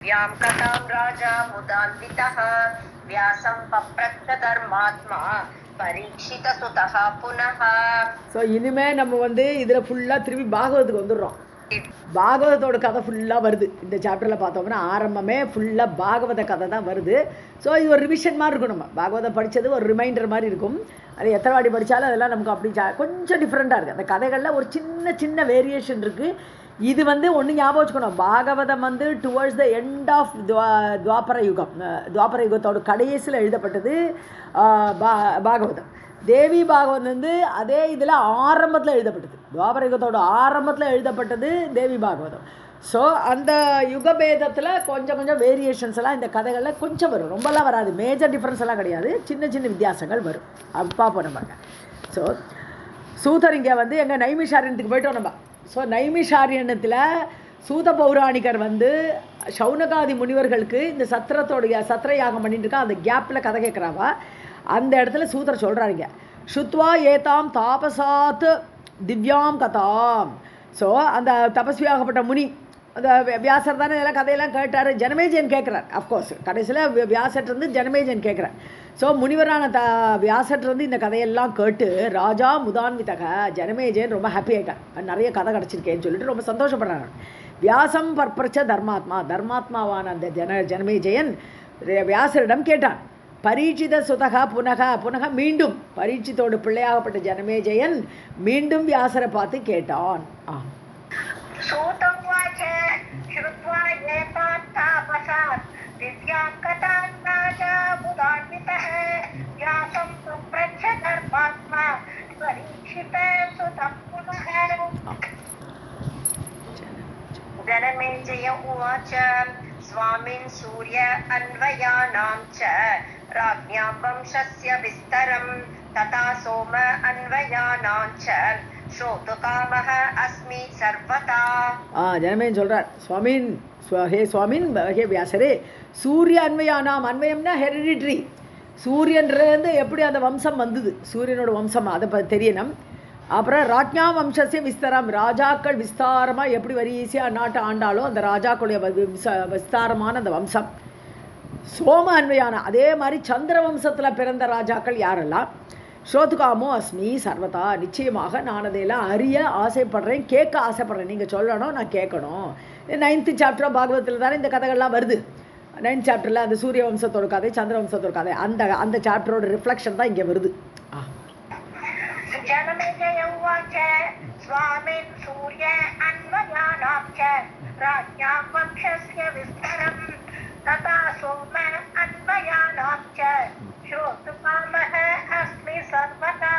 व्यां कथां राजा मुदान्वितः व्यासं पप्रच्छ धर्मात्मा परीक्षितसुतः पुनः. ஸோ இனிமேல் நம்ம இதில் ஃபுல்லாக திரும்பி பாகவத்துக்கு வந்துடுறோம். பாகவதத்தோட கதை ஃபுல்லாக வருது. இந்த சாப்டரில் பார்த்தோம்னா ஆரம்பமே ஃபுல்லாக பாகவத கதை தான் வருது. ஸோ இது ஒரு ரிவிஷன் மாதிரி இருக்கும். நம்ம பாகவதம் படித்தது ஒரு ரிமைண்டர் மாதிரி இருக்கும். அது எத்தனை வாட்டி படித்தாலும் அதெல்லாம் நமக்கு அப்படி கொஞ்சம் டிஃப்ரெண்ட்டாக இருக்குது. அந்த கதைகளில் ஒரு சின்ன சின்ன வேரியேஷன் இருக்குது. இது ஒன்று ஞாபகம் வச்சுக்கணும். Bhagavatam towards the end of Dvapara Yuga, துவாபர யுகத்தோட கடைசியில் எழுதப்பட்டது பாகவதம். தேவி பாகவதம் அதே இதில் ஆரம்பத்தில் எழுதப்பட்டது. துவாபர யுகத்தோட ஆரம்பத்தில் எழுதப்பட்டது தேவி பாகவதம். ஸோ அந்த யுகபேதத்தில் கொஞ்சம் கொஞ்சம் வேரியேஷன்ஸ் எல்லாம் இந்த கதைகளில் கொஞ்சம் வரும். ரொம்பலாம் வராது. மேஜர் டிஃப்ரென்ஸ் எல்லாம் கிடையாது. சின்ன சின்ன வித்தியாசங்கள் வரும். அப்பா போனப்பாங்க. ஸோ சூதர் இங்கே எங்கள் நைமிஷாரண்யத்துக்கு போய்ட்டோம் நம்ம. ஸோ நைமிஷாரண்யத்தில் சூத பௌராணிகர் சௌனகாதி முனிவர்களுக்கு இந்த சத்திர யாகம் பண்ணிட்டு இருக்கா. அந்த கேப்பில் கதை கேட்குறாவா. அந்த இடத்துல சூதர் சொல்கிறாருங்க, ஸ்ருத்வா ஏதாம் தாபசாத் திவ்யாம் கதாம். ஸோ அந்த தபஸ்வியாகப்பட்ட முனி, அந்த வியாசர் தானே இதெல்லாம் கதையெல்லாம் கேட்டார். ஜனமேஜயன் கேட்குறார். அஃப்கோர்ஸ் கடைசியில் வியாசர்ட்டு ஜனமேஜயன் கேட்குறார். ஸோ முனிவரான வியாசர்ட்டு இந்த கதையெல்லாம் கேட்டு ராஜா முதான்விதக ஜனமேஜயன் ரொம்ப ஹாப்பி ஆகிட்டார். நிறைய கதை கிடச்சிருக்கேன்னு சொல்லிட்டு ரொம்ப சந்தோஷப்படுறாங்க. வியாசம் பர்பிரச்ச தர்மாத்மாவான அந்த ஜனமேஜயன் வியாசரிடம் கேட்டான். பரீட்சித சுதகா புனக மீண்டும் பரீட்சித்தோடு பிள்ளையாகப்பட்ட ஜனமேஜயன் மீண்டும் வியாசரை பார்த்து கேட்டான். जनमेजय उवाच स्वामिन् सूर्य अन्वयानां च राज्ञां वंशस्य विस्तरं तथा सोम अन्वयानां च श्रोतुकामः अस्मि सर्वथा. जनमेजयन சொல்றார், சுவாமின் ஹே வியாசரே, சூரிய அன்வயானாம், அன்வயம்னா ஹெரிடிட்ரி, சூரியன்றது எப்படி அந்த வம்சம் வந்தது, சூரியனோட வம்சம் அதை தெரியணும். அப்புறம் ராஜ்ஞா வம்சஸ்ய விஸ்தாரம், ராஜாக்கள் விஸ்தாரமாக எப்படி வரிசையாக நாட்டை ஆண்டாலும் அந்த ராஜாக்களுடைய விஸ்தாரமான அந்த வம்சம். சோம அன்வயான, அதே மாதிரி சந்திர வம்சத்தில் பிறந்த ராஜாக்கள் யாரெல்லாம். ஸ்ரோதுகாமோ அஸ்மி சர்வதா, நிச்சயமாக நான் அதையெல்லாம் அறிய ஆசைப்படுறேன், கேட்க ஆசைப்படுறேன். நீங்கள் சொல்லணும், நான் கேட்கணும். 9th சாப்டர் பாகவதத்தில் தானே இந்த கதைகள்லாம் வருது. 9th சாப்டரில் அந்த சூரிய வம்சத்தோட கதை, சந்திர வம்சத்தோட கதை, அந்த சாப்டரோட ரிஃப்ளெக்ஷன் தான் இங்கே வருது. जनमेजय उवाच स्वामिन् सूर्य अन्वयानां च राज्ञां वंशस्य विस्तरं तथा सोम अन्वयानां च श्रोतुकामः अस्मि सर्वथा.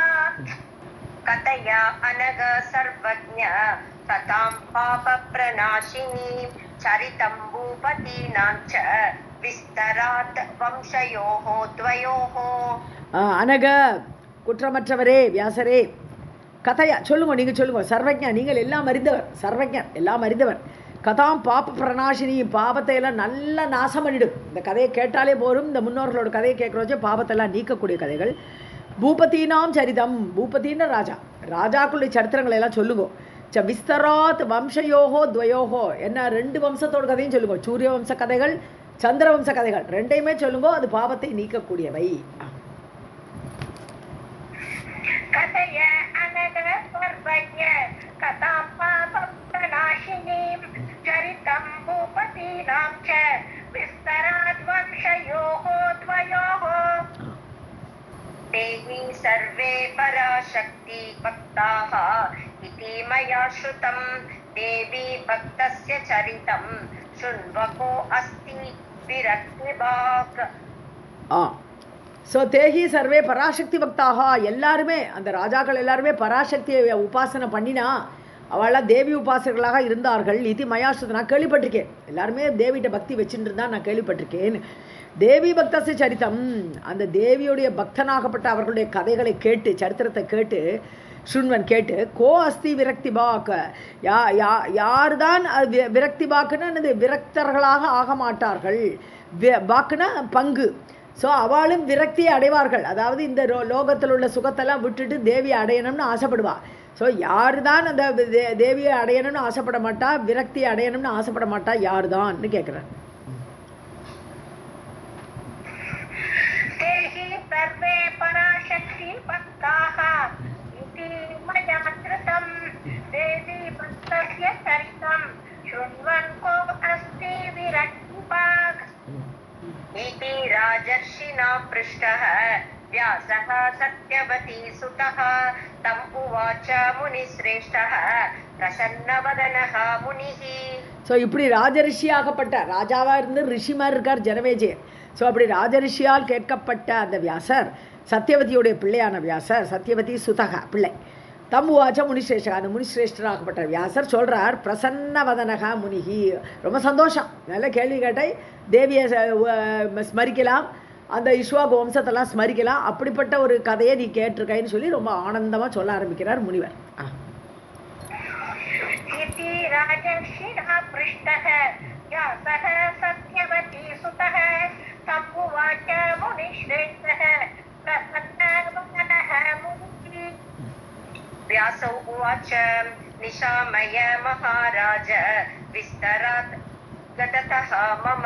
कथया अनघ सर्वज्ञ कथां पापप्रणाशिनीं चरितं भूपतीनां च विस्तरात् वंशयोः द्वयोः. अनघ குற்றமற்றவரே வியாசரே, கதையா சொல்லுங்க, நீங்கள் சொல்லுங்க. சர்வஜா, நீங்கள் எல்லாம் அறிந்தவர். சர்வஜன், எல்லாம் அறிந்தவர். கதாம் பாப்ப பிரணாசினி, பாபத்தை எல்லாம் நல்லா நாசம் பண்ணிடும். இந்த கதையை கேட்டாலே போரும். இந்த முன்னோர்களோட கதையை கேட்குறோச்சே பாபத்தெல்லாம் நீக்கக்கூடிய கதைகள். பூபதினாம் சரிதம், பூபதின ராஜா, ராஜாக்களுடைய சரித்திரங்களை எல்லாம் சொல்லுங்க. விஸ்தராத் வம்சயோகோ துவயோகோ, என்ன 2 வம்சத்தோட கதையும் சொல்லுங்க. சூரிய வம்ச கதைகள், சந்திர வம்ச கதைகள் ரெண்டையுமே சொல்லுங்க. அது பாபத்தை நீக்கக்கூடியவை. कथय अनघ सर्वज्ञ कथां पापप्रणाशिनीं चरितं भूपतीनां च विस्तरात् वंशयोः द्वयोः. देवी सर्वे पराशक्ति भक्ताः इति मया श्रुतं. देवी भक्तस्य चरितं शृण्वको अस्ति विरक्तिभाक्. ஸோ தேகி சர்வே பராசக்தி பக்தாக, எல்லாருமே அந்த ராஜாக்கள் எல்லாருமே பராசக்தியை உபாசனை பண்ணினா அவளாம் தேவி உபாசகர்களாக இருந்தார்கள். இது மயாஸ்ருத, நான் கேள்விப்பட்டிருக்கேன். எல்லாருமே தேவிகிட்ட பக்தி வச்சுட்டு இருந்தா நான் கேள்விப்பட்டிருக்கேன். தேவி பக்தச சரித்தம், அந்த தேவியுடைய பக்தனாகப்பட்ட அவர்களுடைய கதைகளை கேட்டு, சரித்திரத்தை கேட்டு, சுண்வன் கேட்டு, கோ அஸ்தி விரக்தி பாக், யார் தான் விரக்தி பாக்குன்னு விரக்தர்களாக ஆக மாட்டார்கள். பாக்குன்னா பங்கு. ஸோ அவளும் விரக்தியை அடைவார்கள். அதாவது இந்த லோகத்தில் உள்ள சுகத்தெல்லாம் விட்டுட்டு தேவியை அடையணும்னு ஆசைப்படுவாள். ஸோ யார் தான் அந்த தேவியை அடையணும்னு ஆசைப்பட மாட்டா, விரக்தியை அடையணும்னு ஆசைப்பட மாட்டா, யார் தான்னு கேட்குறார். देहि सर्वे पराशक्ति भक्ताः इति मया कृतं देवी भक्तस्य चरितं शृण्वन् को अस्ति विरक्तिभाक् इति राजर्षिणा पृष्टः व्यासः सत्यवती सुतः तम् उवाच मुनिश्रेष्ठः प्रसन्नवदनः मुनिः. ஸோ இப்படி ராஜரிஷியாகப்பட்ட ராஜாவாக இருந்து ரிஷி மாதிரி இருக்கார் ஜனமேஜயர். ஸோ அப்படி ராஜரிஷியால் கேட்கப்பட்ட அந்த வியாசர் சத்தியவதியுடைய பிள்ளையான வியாசர், சத்தியவதி சுதக பிள்ளை, தம் உவாச்ச முனிஸ்ரேஷ்டா, அந்த முனிஸ்ரேஷ்டராகப்பட்ட வியாசர் சொல்கிறார், பிரசன்னவதனக முனிகி, ரொம்ப சந்தோஷம், நல்ல கேள்வி கேட்டை, தேவியை ஸ்மரிக்கலாம், அந்த இஷ்வாகு வம்சத்தெல்லாம் ஸ்மரிக்கலாம், அப்படிப்பட்ட ஒரு கதையை நீ கேட்டிருக்கைன்னு சொல்லி ரொம்ப ஆனந்தமாக சொல்ல ஆரம்பிக்கிறார் முனிவர். व्यासौ उवाच निशामय महाराज विस्तरात् गततः मम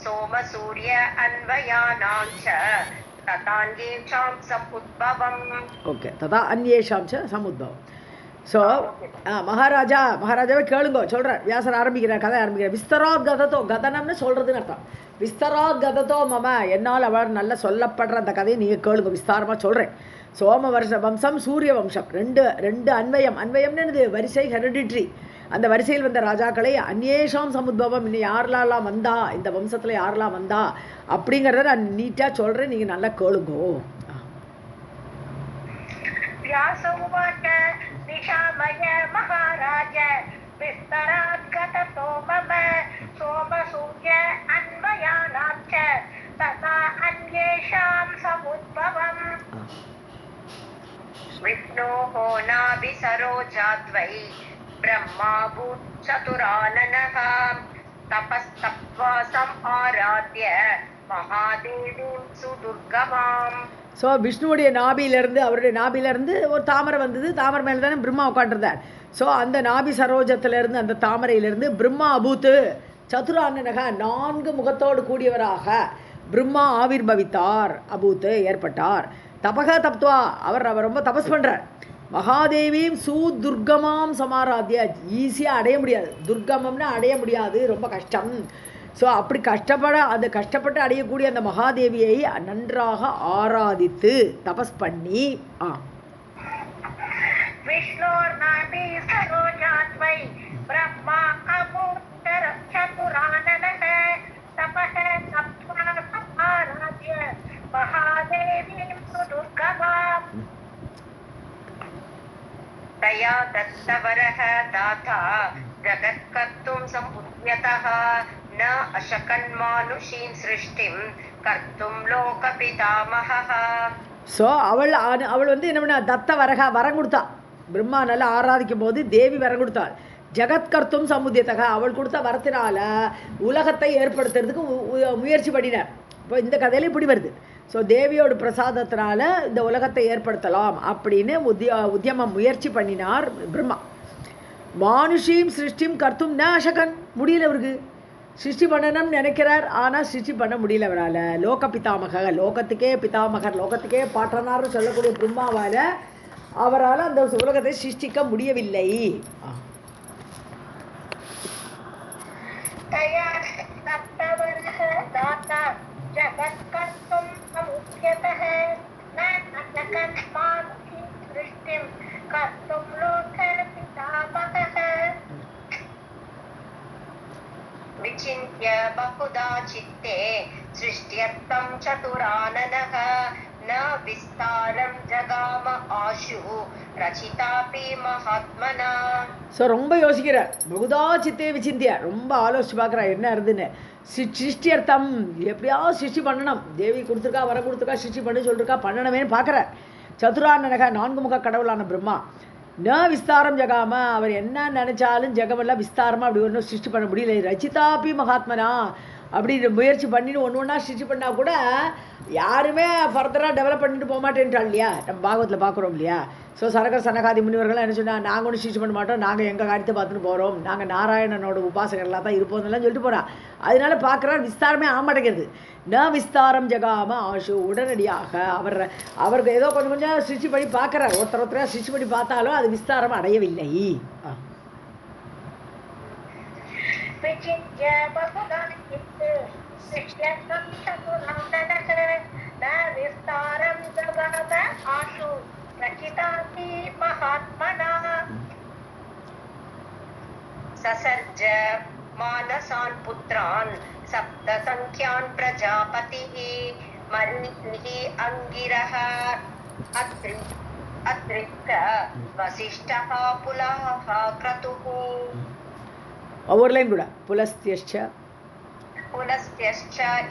सोमसूर्य अन्वयानां च तथान्येषां समुद्भवम्. ஓகே, ததா அந்யேஷாம் ச சமுத்பவம். ஸோ மகாராஜாவை கேளுங்கோ சொல்கிறார் வியாசர், ஆரம்பிக்கிறார் கதை ஆரம்பிக்கிறார். விஸ்தராத் கதத்தோ, கதனம்னு சொல்கிறதுன்னு அர்த்தம். விஸ்தராத் கதத்தோ மம, என்னால் அவர் நல்ல சொல்லப்படுற அந்த கதையை நீங்கள் கேளுங்க, விஸ்தாரமாக சொல்கிறேன். சோம வருஷ வம்சம் சூரிய வம்சம், ரெண்டு அன்வயம்னு வரிசை, ஹெரிடிட்ரி, அந்த வரிசையில் வந்த ராஜாக்களை அந்நேஷாம் சமுத்பவம், இன்னும் யாரெல்லாம் வந்தா, இந்த வம்சத்தில் யாரெல்லாம் வந்தா அப்படிங்கிறத நான் நீட்டாக சொல்கிறேன், நீங்கள் நல்லா கேளுங்கோ. निशामय महाराज विस्तरात् गततो मम सोमसूर्य अन्वयानां च तथा अन्येषां समुद्भवम्. विष्णोः नाभिसरोजाद्वै ब्रह्माभूत् चतुराननः तपस्तप्त्वा समाराध्य महादेवीं सुदुर्गमाम्. ஸோ விஷ்ணுவுடைய நாபியிலேருந்து, அவருடைய நாபியிலேருந்து ஒரு தாமரை வந்தது, தாமரை மேலே தானே பிரம்மா உட்காண்டிருந்தார். ஸோ அந்த நாபி சரோஜத்திலேருந்து, அந்த தாமரையிலேருந்து பிரம்மா அபூத்து சதுரானனக, 4 முகத்தோடு கூடியவராக பிரம்மா ஆவிர்பவித்தார், அபூத்து ஏற்பட்டார். தபக தப்துவா, அவர் ரொம்ப தபஸ் பண்ணுறார். மகாதேவியும் சுதுர்கமாம் சமாராத்திய, ஈஸியாக அடைய முடியாது, துர்கமம்னா அடைய முடியாது, ரொம்ப கஷ்டம். ஸோ அப்படி கஷ்டப்பட்டு அடையக்கூடிய அந்த மகாதேவியை நன்றாக ஆராதித்து தபஸ் பண்ணி तया दत्तवरः दाता जगत्कर्तुं समुद्यतः न अशकन्मानुषीं सृष्टिं कर्तुं लोकपितामहः. ஸோ அவள் வந்து என்ன பண்ணா, தத்த வரம் கொடுத்தா. பிரம்மா நல்லா ஆராதிக்கும் போது தேவி வரம் கொடுத்தாள். ஜெகத்கர்த்தும் சமுத்தியத்தக, அவள் கொடுத்த வரத்தினால உலகத்தை ஏற்படுத்துறதுக்கு முயற்சி பண்ணினார். இப்போ இந்த கதையில இப்படி வருது. ஸோ தேவியோட பிரசாதத்தினால இந்த உலகத்தை ஏற்படுத்தலாம் அப்படின்னு முயற்சி பண்ணினார் பிரம்மா. மானுஷீம் சிருஷ்டிம் கர்த்தும் ந அசகன், முடியல அவருக்கு, சிருஷ்டி பண்ணணும்னு நினைக்கிறார், ஆனால் சிருஷ்டி பண்ண முடியல அவரால். லோக பிதாமக, லோகத்துக்கே பிதாமகர், லோகத்துக்கே பாட்டனார்னு சொல்லக்கூடிய பிரம்மாவால் அவரால் அந்த உலகத்தை சிருஷ்டிக்க முடியவில்லை. विचिन्त्य बहुधा चित्ते सृष्ट्यर्थं चतुराननः न विस्तारं जगाम आशु रचितापि महात्मना. ஸோ ரொம்ப யோசிக்கிறார், பகுதா சித்தே விசிந்தியா, ரொம்ப ஆலோசிச்சு பார்க்குறார் என்ன இருந்துன்னு. சிருஷ்டியர்த்தம், எப்படியாவது சிருஷ்டி பண்ணணும், தேவி கொடுத்துருக்கா, வர கொடுத்துருக்கா, சிருஷ்டி பண்ணு சொல்லிருக்கா, பண்ணணுமேனு பார்க்குறார். சதுரானனக, 4 முக கடவுளான பிரம்மா. ந விஸ்தாரம் ஜகாம, அவர் என்ன நினைச்சாலும் ஜெகமெல்லாம் விஸ்தாரமாக அப்படி ஒன்றும் சிருஷ்டி பண்ண முடியல. ரச்சிதாபி மகாத்மனா, அப்படின்ற முயற்சி பண்ணிட்டு ஒன்று ஒன்றா ஸ்டிச் பண்ணால் கூட யாருமே ஃபர்தராக டெவலப் பண்ணிட்டு போக மாட்டேன்ட்டாள் இல்லையா? நம்ம பாகவத்தில் பார்க்குறோம் இல்லையா? ஸோ சனகர் சனகாதி முனிவர்கள்லாம் என்ன சொன்னால், நாங்கள் ஒன்றும் ஸ்டிச் பண்ண மாட்டோம், நாங்கள் எங்கள் காரியத்தை பார்த்துட்டு போகிறோம், நாங்கள் நாராயணனோட உபாசகர்களாக தான் இருப்போம்லாம் சொல்லிட்டு போகிறா. அதனால பார்க்குறா விஸ்தாரமே ஆக மாட்டேங்கிறது. ந விஸ்தாரம் ஜகாம ஆஷு, உடனடியாக அவருக்கு ஏதோ கொஞ்சம் கொஞ்சம் ஸ்டிச் பண்ணி பார்க்குறாரு, ஒருத்தராக ஸ்டிச் பண்ணி பார்த்தாலும் அது விஸ்தாரம் அடையவில்லை. ससर्ज मानसान् पुत्रान् सप्त संख्यान् प्रजापतिः मरीचिः अंगिरः अत्रिक्त वसिष्ठः पुलः क्रतुः. और लाइन கூட पुलस्त्यश्च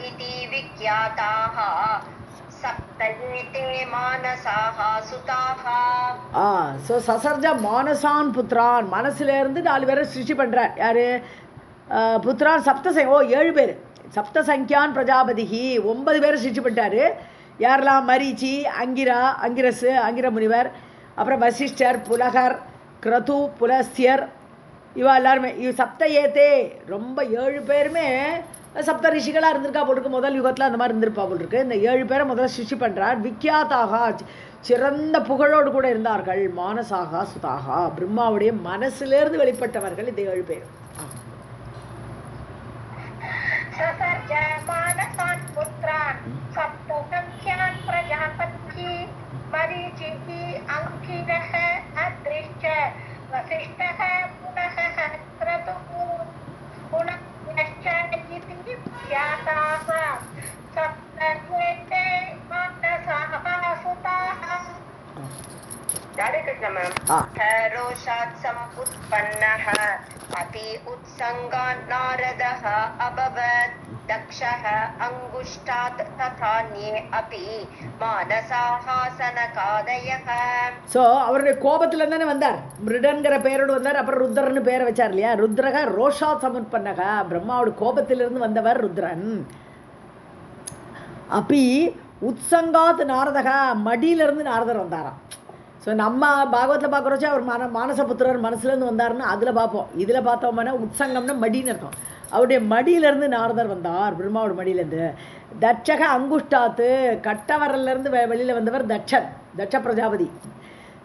इति विख्याताः सप्तयेते मानसाः सुताः. ஸோ சசர்ஜ மானசான் புத்திரான், மனசுலேருந்து 4 பேரை சிருஷ்டி பண்ணுறார். யார்? புத்திரான் சப்த 7 பேர். சப்த சங்கியான் பிரஜாபதிகி 9 பேரை சிருஷ்டி பண்ணிட்டாரு. யாரெல்லாம்? மரீச்சி, அங்கிரஸ், அங்கிர முனிவர், அப்புறம் வசிஷ்டர், புலகர், கிரது, புலஸ்தியர், இவா எல்லாருமே சப்த ஏத்தே ரொம்ப 7 பேருமே சப்த ரிஷிகளாக இருந்திருக்கா போட்டிருக்கு. முதல் யுகத்தில் அந்த மாதிரி இருந்திருப்பா போட்டிருக்கு. இந்த 7 பேரை முதல்ல சிருஷ்டி பண்ணுறார். விக்கியாத்தாக, சிறந்த புகழோடு கூட இருந்தார்கள். மானசாகா சுதாகா, பிரம்மாவுடைய மனசிலிருந்து வெளிப்பட்டவர்கள் இந்த 7 பேர். रोषात् समुत्पन्नः अति उत्सङ्गान् नारदः अभवत्. दक्षः अंगुष्ठात् तथान्ये अपि मानसाः सनकादयः. ஸோ அவருடைய கோபத்துல தானே வந்தார். மிருடன்கிற பேரோடு வந்தார். அப்புறம் ருத்ரன்னு பேரை வச்சார் இல்லையா? ருத்ரக ரோஷாத் சமுத்பன்னக, பிரம்மாவோட கோபத்திலிருந்து வந்தவர் ருத்ரன். அப்பி உத்சங்காத் நாரதக, மடியிலிருந்து நாரதர் வந்தாராம். ஸோ நம்ம பாகவத்தில் பார்க்குறோச்சா அவர் மானசபுத்திரர் மனசுலேருந்து வந்தார்னு அதில் பார்ப்போம். இதில் பார்த்தோம்னா உத்சங்கம்னா மடின்னு அர்த்தம். அவருடைய மடியிலேருந்து நாரதர் வந்தார், பிரம்மாவோட மடியிலேருந்து. தட்சக அங்குஷ்டாத்து, கட்டவரலேருந்து வெளியில் வந்தவர் தட்சன், தட்ச பிரஜாபதி.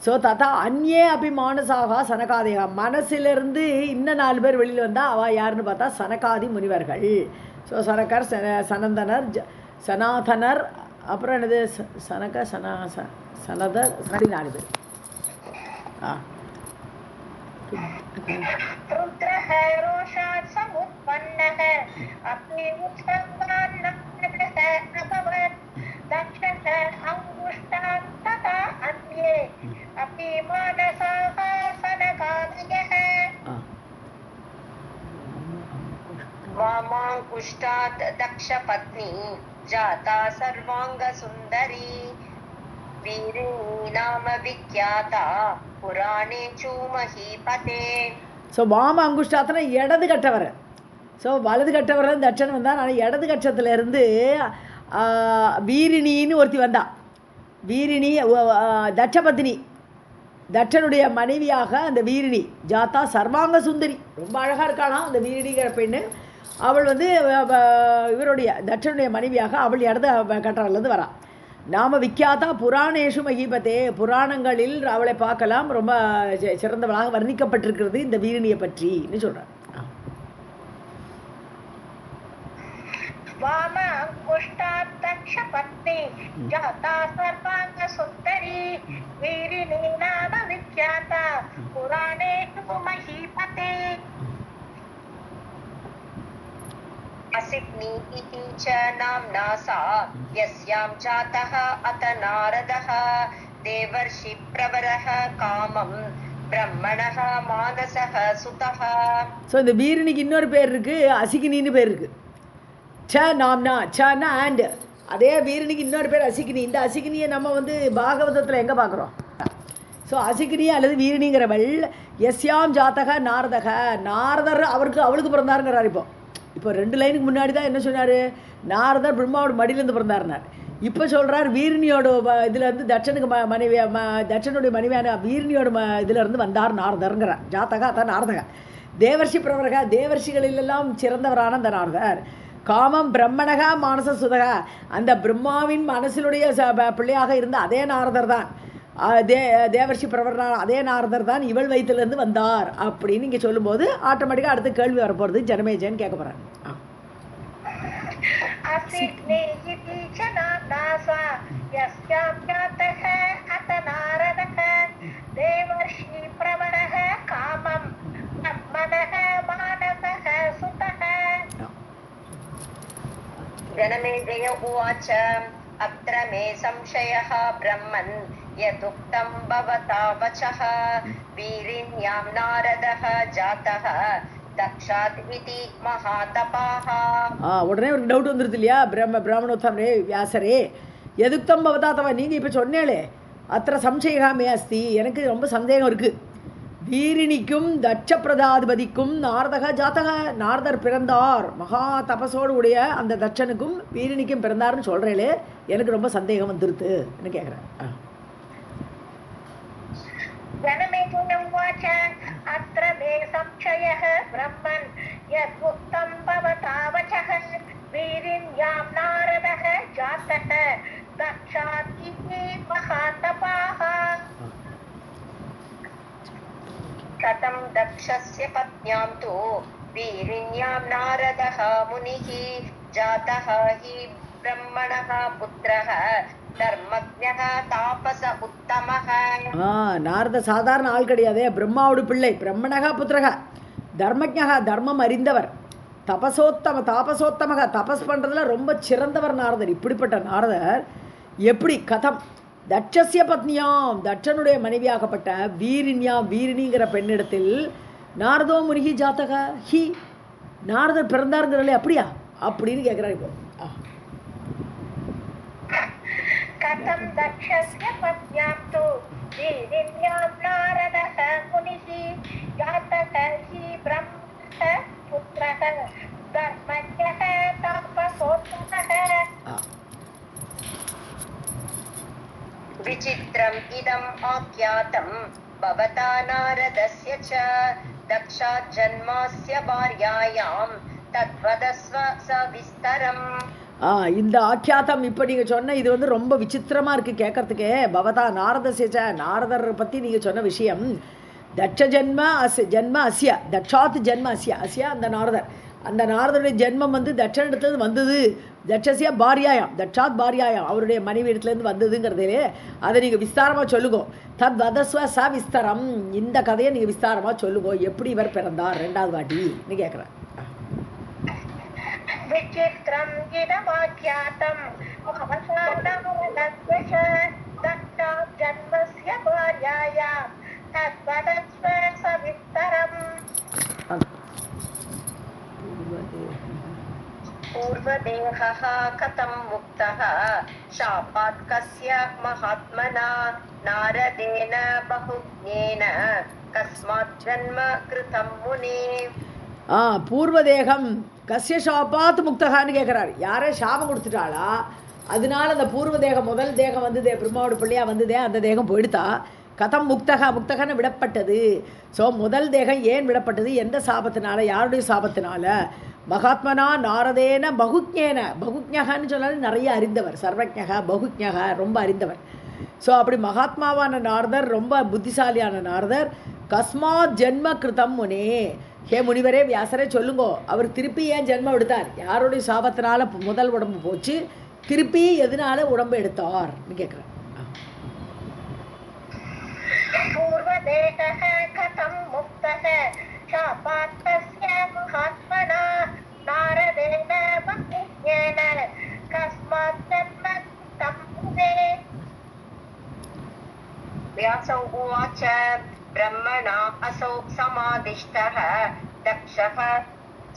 ஸோ ததா அந்நே அபி மானசாகா சனகாதிகா, மனசிலிருந்து இன்னும் 4 பேர் வெளியில் வந்தால் அவள் யாருன்னு பார்த்தா சனகாதி முனிவர்கள். ஸோ சனகர், சனந்தனர், சனாதனர், அப்புறம் என்னது சனக சனதர், 4 பேர். रुद्रः रोषात् समुत्पन्नः अपि उत्सङ्गान् नारदः अभवत्. दक्षः अंगुष्ठात् तथा अन्ये अपि मानसाः सनकादयः. वामाङ्कुष्ठात् दक्षपत्नी जाता सर्वाङ्गसुन्दरी वीरिणी नाम विख्याता पुराणेषु महीपते. ஸோ வாம அங்குஷ்டாத்தனை இடது கட்டவர். ஸோ வலது கட்டவர் தட்சன் வந்தார். ஆனால் இடது கட்சத்துலேருந்து வீரிணின்னு ஒருத்தி வந்தா. வீரிணி தட்சபத்தினி, தட்சனுடைய மனைவியாக அந்த வீரிணி. ஜாத்தா சர்வாங்க சுந்தரி, ரொம்ப அழகாக இருக்காளாம் அந்த வீரிணிங்கிற பெண்ணு. அவள் வந்து இவருடைய தட்சனுடைய மனைவியாக அவள் இடது கட்டவர்லேருந்து வரா. நாம விக்கியாத்தா புராணேஷு மகிபதே, புராணங்களில் அவளை பார்க்கலாம், ரொம்ப சிறந்தவளாக வர்ணிக்கப்பட்டிருக்கிறது இந்த வீரணியை பற்றின்னு சொல்றார். வாம அங்குஷ்டாத் தக்ஷபத்னி ஜாதா சர்வாங்க சுந்தரி வீரிணி நாம விக்யாதா புராணேஷு மஹீபதே. असिग्नि इति च नाम्ना सा यस्यां जातः अत नारदः देवर्षि प्रवरः कामं ब्रह्मणः मानसः सुतः. ஸோ இந்த வீரணிக்கு இன்னொரு பேர் இருக்கு, அசிகினின்னு பேர் இருக்கு. ச நாம்னா, சனா அண்ட், அதே வீரணிக்கு இன்னொரு பேர் அசிகினி. இந்த அசிகினியை நம்ம வந்து பாகவதத்தில் எங்கே பார்க்குறோம்? ஸோ அசிகினி அல்லது வீரணிங்கிறவள் எஸ்யாம் ஜாத்தக நாரதக, நாரதர் அவளுக்கு பிறந்தாருங்கிறார். இப்போ 2 லைனுக்கு முன்னாடி தான் என்ன சொன்னார், நாரதர் பிரம்மாவோட மடியிலேருந்து பிறந்தாருனார். இப்போ சொல்கிறார் வீரணியோட இதுலேருந்து தட்சனுக்கு தட்சனுடைய மனைவியான வீரணியோட இதிலேருந்து வந்தார் நாரதருங்கிறார். ஜாத்தகா தான் நாரதகா. தேவர்ஷி பிரவரகா, தேவர்ஷிகளிலெல்லாம் சிறந்தவரான அந்த நாரதர். காமம் பிரம்மணகா மானச சுதகா, அந்த பிரம்மாவின் மனசினுடைய பிள்ளையாக இருந்த அதே நாரதர் தான், தேவர்ஷி பிரவரனா அதே நாரதர் தான் இவள் வயிற்றுலேருந்து வந்தார் அப்படின்னு இங்கே சொல்லும்போது ஆட்டோமேட்டிக்காக அடுத்த கேள்வி வரப்போகிறது. ஜனமேஜன் கேட்க போகிறார். जनमेजय उवाच अत्र मे संशयः ब्रह्मन् यदुक्तं भवता वचः वीरिण्यां नारदः जातः दक्षात् इति महातपाः. உடனே ஒரு டவுட் வந்துருது இல்லையா, பிராமணோத்தமரே வியாசரே, எதுக்தம் பவதாத்தவா, நீங்கள் இப்போ சொன்னேளே அத்த சம்சயா மே அஸ்தி, எனக்கு ரொம்ப சந்தேகம் இருக்குது. வீரிணிக்கும் தட்ச பிரதாதிபதிக்கும் நாரதக ஜாத்தக, நாரதர் பிறந்தார் மகா தபசோடு உடைய அந்த தட்சனுக்கும் வீரிணிக்கும் பிறந்தார்னு சொல்கிறேளே, எனக்கு ரொம்ப சந்தேகம் வந்துருது என்ன கேட்குறேன். कथं दक्षस्य पत्न्यां तु वीरिण्यां नारदः मुनिः जातः हि ब्रह्मणः पुत्रः धर्मज्ञः तापस उत्तमः. நாரத சாதாரண ஆள் கிடையாதே, பிரம்மாவோட பிள்ளை, பிரம்மணகா புத்திரகா, தர்மஜா தர்மம் அறிந்தவர், தாபசோத்தமக தபஸ் பண்ணுறதுல ரொம்ப சிறந்தவர் நாரதர். இப்படிப்பட்ட நாரதர் எப்படி கதம் தட்சசிய பத்னியாம், தட்சனுடைய மனைவியாகப்பட்ட வீரிணியாம், வீரிணிங்கிற பெண்ணிடத்தில் நாரதோ முனிகி ஜாத்தக ஹி, நாரதர் பிறந்தாருங்கிறே அப்படியா அப்படின்னு கேட்குறாரு. இப்போ கதம் தட்சஸ்ய பத்னியாம் து வீரிண்யாம் நாரதः முனிः ஜாதக ஹி பிரம்ம புத்ரः தர்மஜ்ஞः தாபசோத்தமः. विचित्रम् इदम् आख्यातम् भवता नारदस्य च दक्षात् जन्मास्य भार्यायाम् तद्वदस्व सविस्तरम्. இந்த ஆக்கியாத்தம் இப்போ நீங்கள் சொன்ன இது வந்து ரொம்ப விசித்திரமாக இருக்குது கேட்கறதுக்கே. பவதா நாரதசேச்ச, நாரதர் பற்றி நீங்கள் சொன்ன விஷயம், தட்ச ஜென்ம அஸ்ய, தட்சாத் ஜென்ம அஸ்ய, அஸ்யா அந்த நாரதர், அந்த நாரதருடைய ஜென்மம் வந்து தட்சனிடத்துலேருந்து வந்தது, தட்சசிய பாரியாயாம், தட்சாத் பாரியாயாம் அவருடைய மனைவி இடத்துலேருந்து வந்ததுங்கிறதே அதை நீங்கள் விஸ்தாரமாக சொல்லுங்கோ. தத் வதஸ்வ ச விஸ்தரம், இந்த கதையை நீங்கள் விஸ்தாரமாக சொல்லுங்கோ, எப்படி இவர் பிறந்தார் ரெண்டாவது வாட்டின்னு கேட்குறேன். விசித்ரம் இதமாக்கியாதம் ஜன்மஸ்ய பாரியாயாம் தத் வதஸ்வ ச விஸ்தரம். पूर्वदेहः कथं मुक्तः शापात् कस्य महात्मना नारदेन बहुज्ञेन कस्मात् जन्म कृतं मुने. பூர்வதேகம் கஸ்ய ஷாபாத் முக்தகான்னு கேட்குறாரு. யாரே சாபம் கொடுத்துட்டாளா, அதனால அந்த பூர்வதேகம் முதல் தேகம் வந்ததே, பிரம்மாவோட பிள்ளையா வந்ததே, அந்த தேகம் போயிடுத்தா. கதம் முக்தகன்னு விடப்பட்டது. ஸோ முதல் தேகம் ஏன் விடப்பட்டது, எந்த சாபத்தினால, யாருடைய சாபத்தினால? மகாத்மனா நாரதேன பகுஜ்ஞேன, பகுஜ்ஞகான்னு சொன்னாலும் நிறைய அறிந்தவர், சர்வஜகா பகுஜ்ஞகா ரொம்ப அறிந்தவர். ஸோ அப்படி மகாத்மாவான நாரதர், ரொம்ப புத்திசாலியான நாரதர், கஸ்மாத் ஜென்ம கிருதம் முனே, ஹே முனிவரே வியாசரே சொல்லுங்கோ, அவர் திருப்பி ஏன் ஜென்மம் எடுத்தார், யாருடைய சாபத்தினால முதல் உடம்பு போச்சு, திருப்பி எதனால உடம்பு எடுத்தார்னு கேட்குறேன். பூர்வதேகः கதம் முக்தः शापात् कस्य महात्मना नारदेन बहुज्ञेन कस्मात् जन्म कृतं मुने. व्यास उवाच ब्रह्मणा असौ समादिष्टः दक्षः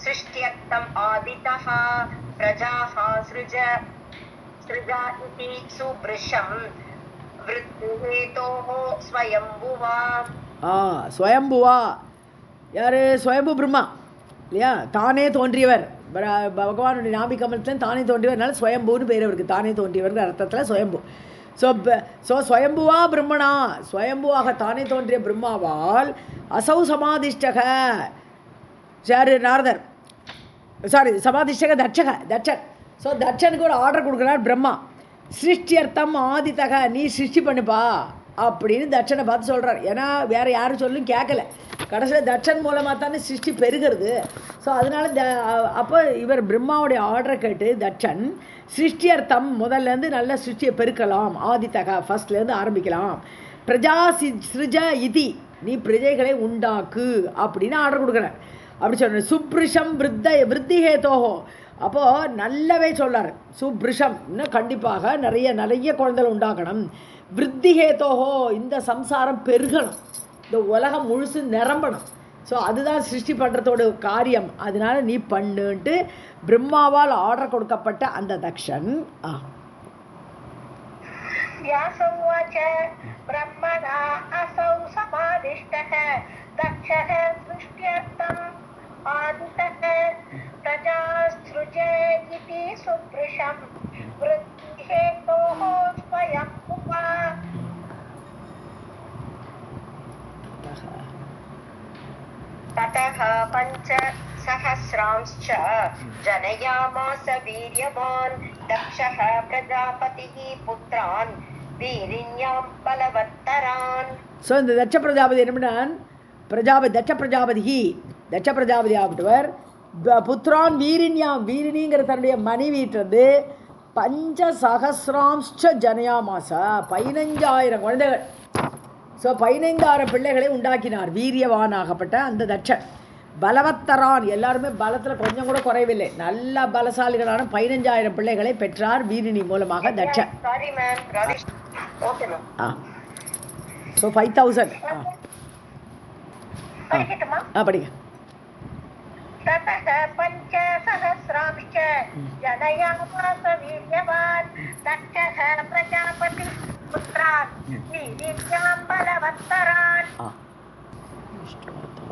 सृष्ट्यर्थम् आदितः प्रजाः सृजा इति सुभृशम् वृत्तिहेतोः स्वयंभुवा. ஸ்வயம்புவா யார், ஸ்வயம்பு பிரம்மா இல்லையா, தானே தோன்றியவர் பகவானுடைய நாபி கமலத்தில் தானே தோன்றியவர்னால ஸ்வயம்புன்னு பேர் அவருக்கு. தானே தோன்றியவர்கள் அர்த்தத்தில் ஸ்வயம்பு. ஸோ ஸ்வயம்புவா பிரம்மணா, ஸ்வயம்புவாக தானே தோன்றிய பிரம்மாவால் அசௌ சமாதிஷ்டக சார் நாரதர், சாரி சமாதிஷ்டக தட்சன். ஸோ தட்சனுக்கு ஒரு ஆர்டர் கொடுக்குறார் பிரம்மா. சிருஷ்டியர்த்தம் ஆதித்தக, நீ சிருஷ்டி பண்ணுப்பா அப்படின்னு தட்சனை பார்த்து சொல்கிறார். ஏன்னா வேறு யாரும் சொல்லும் கேட்கல. கடைசியில் தட்சன் மூலமாக தானே சிருஷ்டி பெருகிறது. ஸோ அதனால் அப்போ இவர் பிரம்மாவுடைய ஆர்டரை கேட்டு தட்சன் சிருஷ்டியர்த்தம் முதல்லேருந்து நல்ல சிருஷ்டியை பெருக்கலாம், ஆதித்தக ஃபஸ்ட்லேருந்து ஆரம்பிக்கலாம், பிரஜா சிருஜ இதி, நீ பிரஜைகளை உண்டாக்கு அப்படின்னு ஆர்டர் கொடுக்குறார். அப்படி சொல்கிறேன். சுப்ரிஷம் விருத்தி ஹேதோஹோ, அப்போது நல்லவே சொல்லார். சுப்ரிஷம் இன்னும் கண்டிப்பாக நிறைய குழந்தைகள் உண்டாக்கணும். விருத்தி ஹேதோஹோ, இந்த சம்சாரம் பெருகணும், இந்த உலகம் முழுசு நிரம்பணும். ஸோ அதுதான் சிருஷ்டி பண்ணுறதோட காரியம். அதனால நீ பண்ணுன்ட்டு பிரம்மாவால் ஆர்டர் கொடுக்கப்பட்ட அந்த தக்ஷன் व्यासोवाच ब्रह्मणा असौ समादिष्टः दक्षः सृष्ट्यर्थम् आदितः प्रजासृजे इति सुपृशं वृद्धिहेतोः स्वयंभुवा ततः पञ्चसहस्रांश्च जनयामास वीर्यवान् दक्षः प्रजापतिः पुत्रान् வீரிண்யாம் பலவத்தரான். ஸோ இந்த தட்ச பிரஜாபதி என்ன பண்ணான்? தட்ச பிரஜாபதி ஆகிட்டவர் புத்திரான் வீரிணிங்கிற தன்னுடைய மனைவியிட்டிருந்து பஞ்சசகசிராம்ச்ச ஜனயாமாசா 15,000 குழந்தைகள். ஸோ 15,000 பிள்ளைகளை உண்டாக்கினார். வீரியவானாகப்பட்ட அந்த தட்சன். பலவத்தரான், எல்லாருமே பலத்தில் கொஞ்சம் கூட குறைவில்லை, நல்ல பலசாலிகளான 15,000 பிள்ளைகளை பெற்றார் வீரிணி மூலமாக தட்சன். ஸோ 5,000 படிங்க. ततः पञ्चसहस्रांश्च जनयामास वीर्यवान् दक्षः प्रजापतिः पुत्रान् वीरिण्यां बलवत्तरान्.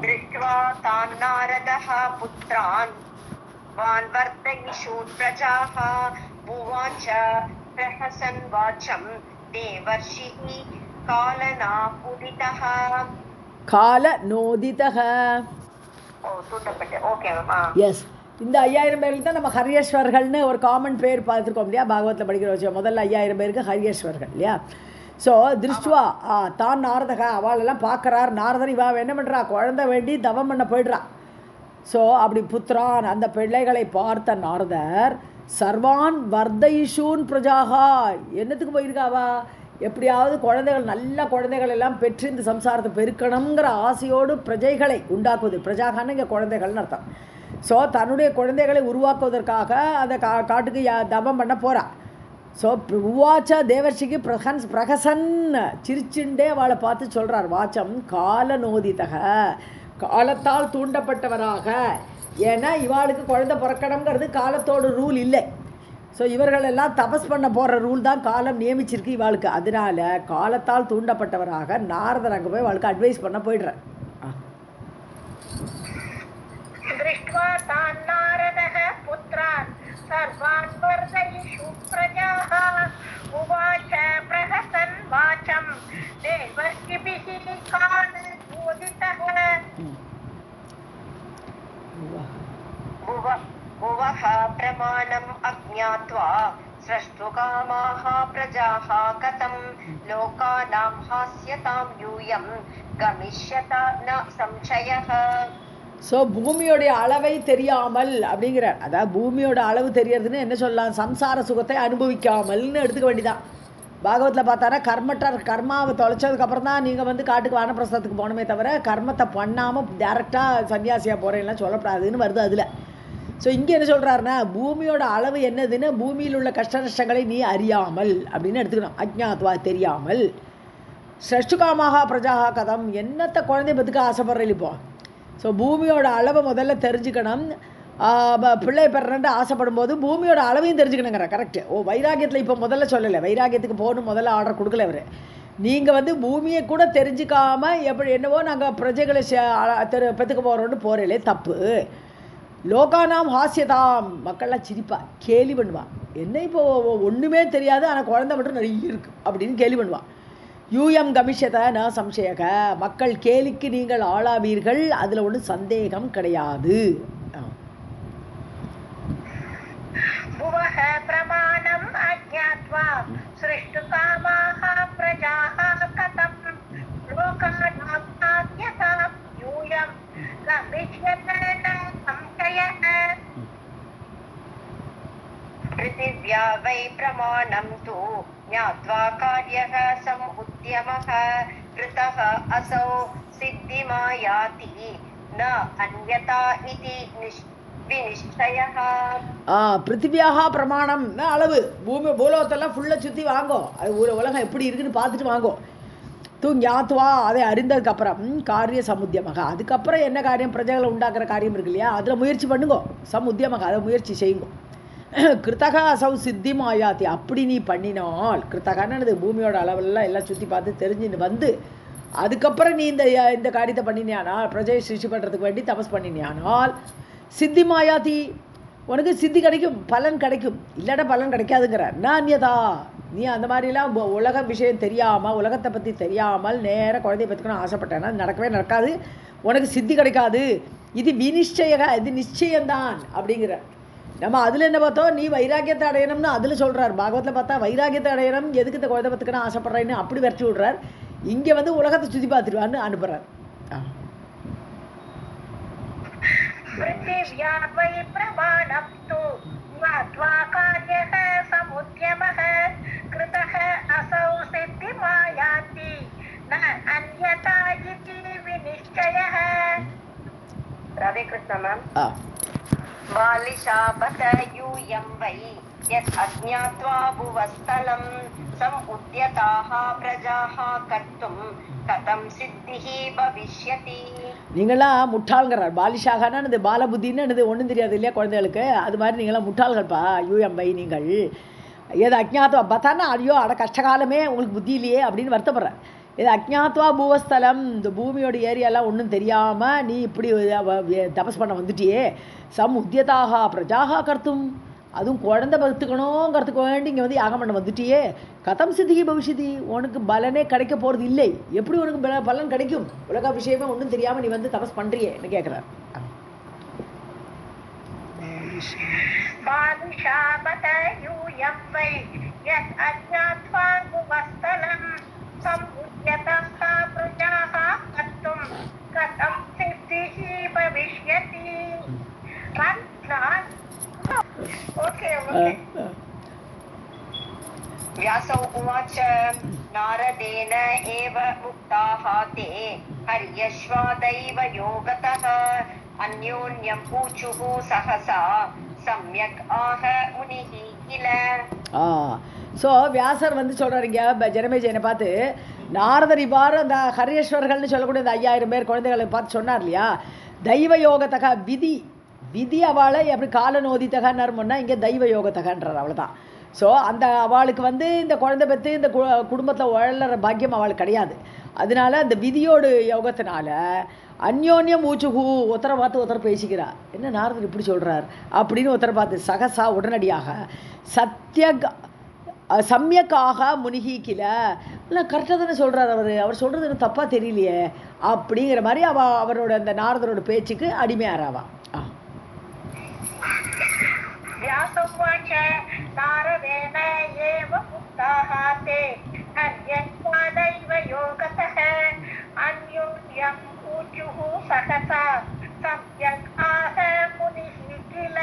दृष्ट्वा तान् नारदः पुत्रान् वान्वर्धयिषून् प्रजाः उवाच प्रहसन् वाचं देवर्षिः कालनापुदितः. காலநோதிதः. எஸ், இந்த 5,000 பேருக்கு தான் நம்ம ஹரியஸ்வர்கள்னு ஒரு காமன் பேர் பார்த்துருக்கோம் இல்லையா, பாகவத்தில் படிக்கிற வச்சு. முதல்ல 5,000 பேருக்கு ஹரியஸ்வர்கள் இல்லையா. ஸோ திருஷ்டுவா தான் நாரதக, அவளெல்லாம் பார்க்குறார் நாரதர். இவா என்ன பண்ணுறா? குழந்தை வேண்டி தவம் பண்ண போய்ட்றா. ஸோ அப்படி புத்திரான் அந்த பிள்ளைகளை பார்த்த நாரதர் சர்வான் வர்தயிஷூன் பிரஜாகா, என்னத்துக்கு போயிருக்காவா? எப்படியாவது குழந்தைகள், நல்ல குழந்தைகள் எல்லாம் பெற்று இந்த சம்சாரத்தை பெருக்கணுங்கிற ஆசையோடு பிரஜைகளை உண்டாக்குவது. பிரஜாகான்னு இங்கே குழந்தைகள்னு அர்த்தம். ஸோ தன்னுடைய குழந்தைகளை உருவாக்குவதற்காக அந்த காட்டுக்கு தபம் பண்ண போகிறா. ஸோ உவாச்ச தேவர்ஷிக்கு பிரகசன் சிரிச்சுண்டே அவளை பார்த்து சொல்கிறார். வாச்சம் காலநோதிதக, காலத்தால் தூண்டப்பட்டவராக. ஏன்னா இவாளுக்கு குழந்தை பிறக்கணுங்கிறது காலத்தோட ரூல் இல்லை. ஸோ இவர்களெல்லாம் தபஸ் பண்ண போகிற ரூல் தான் காலம் நியமிச்சிருக்கு இவாளுக்கு. அதனால காலத்தால் தூண்டப்பட்டவராக நாரதர் அங்கே போய் அவளுக்கு அட்வைஸ் பண்ண போயிடுறேன். दृष्ट्वा तान् नारदः पुत्रान् सर्वान् वर्धयिषु प्रजाः उवाच प्रहसन् वाचं देवर्षिभिः कालनोदितः. भुवः प्रमाणम् अज्ञात्वा स्रष्टुकामाः प्रजाः कथं लोकानां हास्यतां यूयं गमिष्यत न संशयः. ஸோ பூமியோடைய அளவை தெரியாமல் அப்படிங்கிறார். அதாவது பூமியோட அளவு தெரியறதுன்னு என்ன சொல்லலாம்? சம்சார சுகத்தை அனுபவிக்காமல்னு எடுத்துக்க வேண்டிதான். பாகவத்தில் பார்த்தாரா கர்மாவை தொலைச்சதுக்கப்புறம் தான் நீங்கள் காட்டுக்கு வானப்பிரஸ்தத்துக்கு போகணுமே தவிர கர்மத்தை பண்ணாமல் டேரெக்டாக சன்னியாசியாக போகிறேன்லாம் சொல்லப்படாதுன்னு வருது அதில். ஸோ இங்கே என்ன சொல்கிறாருன்னா, பூமியோட அளவு என்னதுன்னு, பூமியில் உள்ள கஷ்ட நஷ்டங்களை நீ அறியாமல் அப்படின்னு எடுத்துக்கணும். அஜ்ஞாத்வா தெரியாமல். ஸ்ரஷ்டுகாமாக பிரஜாக கதம், என்னத்தை குழந்தை பத்துக்க ஆசைப்படுறேன் இப்போ. ஸோ பூமியோட அளவை முதல்ல தெரிஞ்சுக்கணும். பிள்ளை பெறணுன்ட்டு ஆசைப்படும் போது பூமியோட அளவையும் தெரிஞ்சுக்கணுங்கிற. கரெக்டு. வைராகியத்தில் இப்போ முதல்ல சொல்லலை, வைராகியத்துக்கு போகணும் முதல்ல ஆர்டர் கொடுக்கல அவர். நீங்கள் பூமியை கூட தெரிஞ்சுக்காமல் எப்படி என்னவோ நாங்கள் பிரஜைகளை பெற்றுக்க போகிறோன்னு போகிறீங்களே தப்பு. லோகானாம் ஹாஸ்யதாம், மக்கள்லாம் சிரிப்பா, கேலி பண்ணுவான். என்ன இப்போ ஒன்றுமே தெரியாது, ஆனால் குழந்தை மட்டும் நிறைய இருக்கு அப்படின்னு கேலி பண்ணுவான். யூஎம் கமிஷத ந சம்சயக, மக்கள் கேலிக்கு நீங்கள் ஆளாவீர்கள், அதில் ஒன்றும் சந்தேகம் கிடையாது. பிரமாணம் அஜ்ஞாத்வா ஸ்ருஷ்டுகாமாஹ பிரஜாஹ கதம் லோகானாம் ஹாஸ்யதாம் யூயம் கமிஷ்யத ந சம்சயக. பிருத்திவ்யா வை பிரமாணம் து ஞாத்வா கார்யः சமுத்யமः கிருதः அசௌ சித்திமாயாதி ந அன்யதா இதி விநிஷ்டயः. பிருத்திவியாக பிரமாணம் அளவு, பூலோகத்தெல்லாம் ஃபுல்லாக சுற்றி வாங்கோ, அது உலகம் எப்படி இருக்குன்னு பார்த்துட்டு வாங்கோ. தூ ஞாத்வா, அதை அறிந்ததுக்கப்புறம் காரிய சமுத்தியமாக, அதுக்கப்புறம் என்ன காரியம், பிரஜைகளை உண்டாக்குற காரியம் இருக்கு இல்லையா, அதில் முயற்சி பண்ணுங்கோ. சமுத்தியமாக, அதை முயற்சி செய்யுங்கோ. கிருத்தக அசௌ சித்தி மாயாத்தி, அப்படி நீ பண்ணினால், கிருத்தகான்னு பூமியோட அளவெல்லாம் எல்லாம் சுற்றி பார்த்து தெரிஞ்சுன்னு வந்து அதுக்கப்புறம் நீ இந்த காரியத்தை பண்ணினியானால், பிரஜையை சிருஷ்டி பண்ணுறதுக்கு வேண்டி தபஸ் பண்ணினியானால் சித்தி மாயாத்தி, உனக்கு சித்தி கிடைக்கும், பலன் கிடைக்கும், இல்லாட்ட பலன் கிடைக்காதுங்கிறார். நான்யதா, நீ அந்த மாதிரிலாம் உலக விஷயம் தெரியாமல், உலகத்தை பற்றி தெரியாமல் நேராக குழந்தைய பற்றிக்கணும் ஆசைப்பட்டேன்னா நடக்கவே நடக்காது, உனக்கு சித்தி கிடைக்காது. இது விநிஷ்டயக, இது நிச்சயம்தான் அப்படிங்கிற. நம்ம அதில் என்ன பார்த்தோம், நீ வைராக்கியத்தை அடையணும்னு அதில் சொல்கிறார். பாகவத்தில் பார்த்தா வைராக்கியத்தை அடையணும், எதுக்கு இந்த குழந்தை பற்றிக்கணும் ஆசைப்படுறேன்னு அப்படி விரட்டி விடுறார். இங்கே வந்து உலகத்தை சுற்றி பார்த்துடுவான்னு அனுப்புகிறார். பிருத்திவ்யா வை பிரமாணம் து ஞாத்வா கார்யः சமுத்யமः கிருதः அசௌ சித்திமாயாதி ந அன்யதா இதி விநிஷ்டயः. ராதே கிருஷ்ணா மேம். பாலிஷாபத யூயம் வை யத் அஜ்ஞாத்வா புவஸ்தலம் சமுத்யதாஹ பிரஜாஹ கர்த்தும் கதம் சித்திஹி பவிஷ்யதி. நீங்களாம் முட்டாள்ங்கிறார். பாலிஷாகனா இது பாலபுத்தின்னு ஒன்றும் தெரியாது இல்லையா குழந்தைகளுக்கு, அது மாதிரி நீங்களாம் முட்டாள்கள்ப்பா. யூஎம் வை, நீங்கள் ஏதோ அஜ்ஞாத்வா பார்த்தானா, ஐயோ அட கஷ்டகாலமே உங்களுக்கு புத்தி இல்லையே அப்படின்னு வருத்தப்படுற. இது அஜ்ஞாத்வா பூவஸ்தலம், இந்த பூமியோட ஏரியாலாம் ஒன்றும் தெரியாமல் நீ இப்படி தபஸ் பண்ண வந்துட்டியே. உத்தியதாக பிரஜாக கர்த்தும், அதுவும் குழந்தை பத்துக்கணுங்கிறதுக்கு வேண்டி இங்கே வந்து யாகம் பண்ண வந்துட்டியே. கதம் சித்திகி பவிஷ்யதி, உனக்கு பலனே கிடைக்க போகிறது இல்லை, எப்படி உனக்கு பலன் கிடைக்கும், உலக விஷயமே ஒன்றும் தெரியாமல் நீ வந்து தபஸ் பண்ணுறியேன்னு கேட்குறார். व्यासौ उवाच नारदेन एव मुक्ताः ते हर्यश्वादैव योगतः अन्योन्यम् ऊचुः सहसा सम्यक् आह मुनिः किल. ஸோ வியாசர் வந்து சொல்கிறாருங்க ஜனமேஜயனை பார்த்து, நாரதர் இவ்வாறு அந்த ஹரியஸ்வர்கள்னு சொல்லக்கூடிய அந்த 5000 பேர் குழந்தைகளை பார்த்து சொன்னார் இல்லையா, தெய்வ யோகத்தக விதி அவளை எப்படி கால நோதித்தகன்னு இங்கே தெய்வ யோகத்தகன்றார், அவ்வளோதான். ஸோ அந்த அவளுக்கு வந்து இந்த குழந்தை பெற்று இந்த குடும்பத்தில் உழற பாக்கியம் அவளுக்கு கிடையாது. அதனால அந்த விதியோடு யோகத்தினால அந்யோன்யம் ஊச்சுகு, ஒருத்தரை பார்த்து ஒருத்தரை பேசிக்கிறா. என்ன நாரதர் இப்படி சொல்கிறார் அப்படின்னு ஒருத்தரை பார்த்து சகசா உடனடியாக சம்யக்காக முனிகி கில, இல்லை கரெக்டாக தானே சொல்கிறார் அவர் சொல்கிறது எனக்கு தப்பாக தெரியலையே அப்படிங்கிற மாதிரி அவரோட அந்த நாரதரோட பேச்சுக்கு அடிமையாராவா. व्यासोवाच नारदेन एव मुक्ताः ते हर्यश्वादैव योगतः अन्योन्यम् ऊचुः सहसा सम्यक् आह मुनिः किल.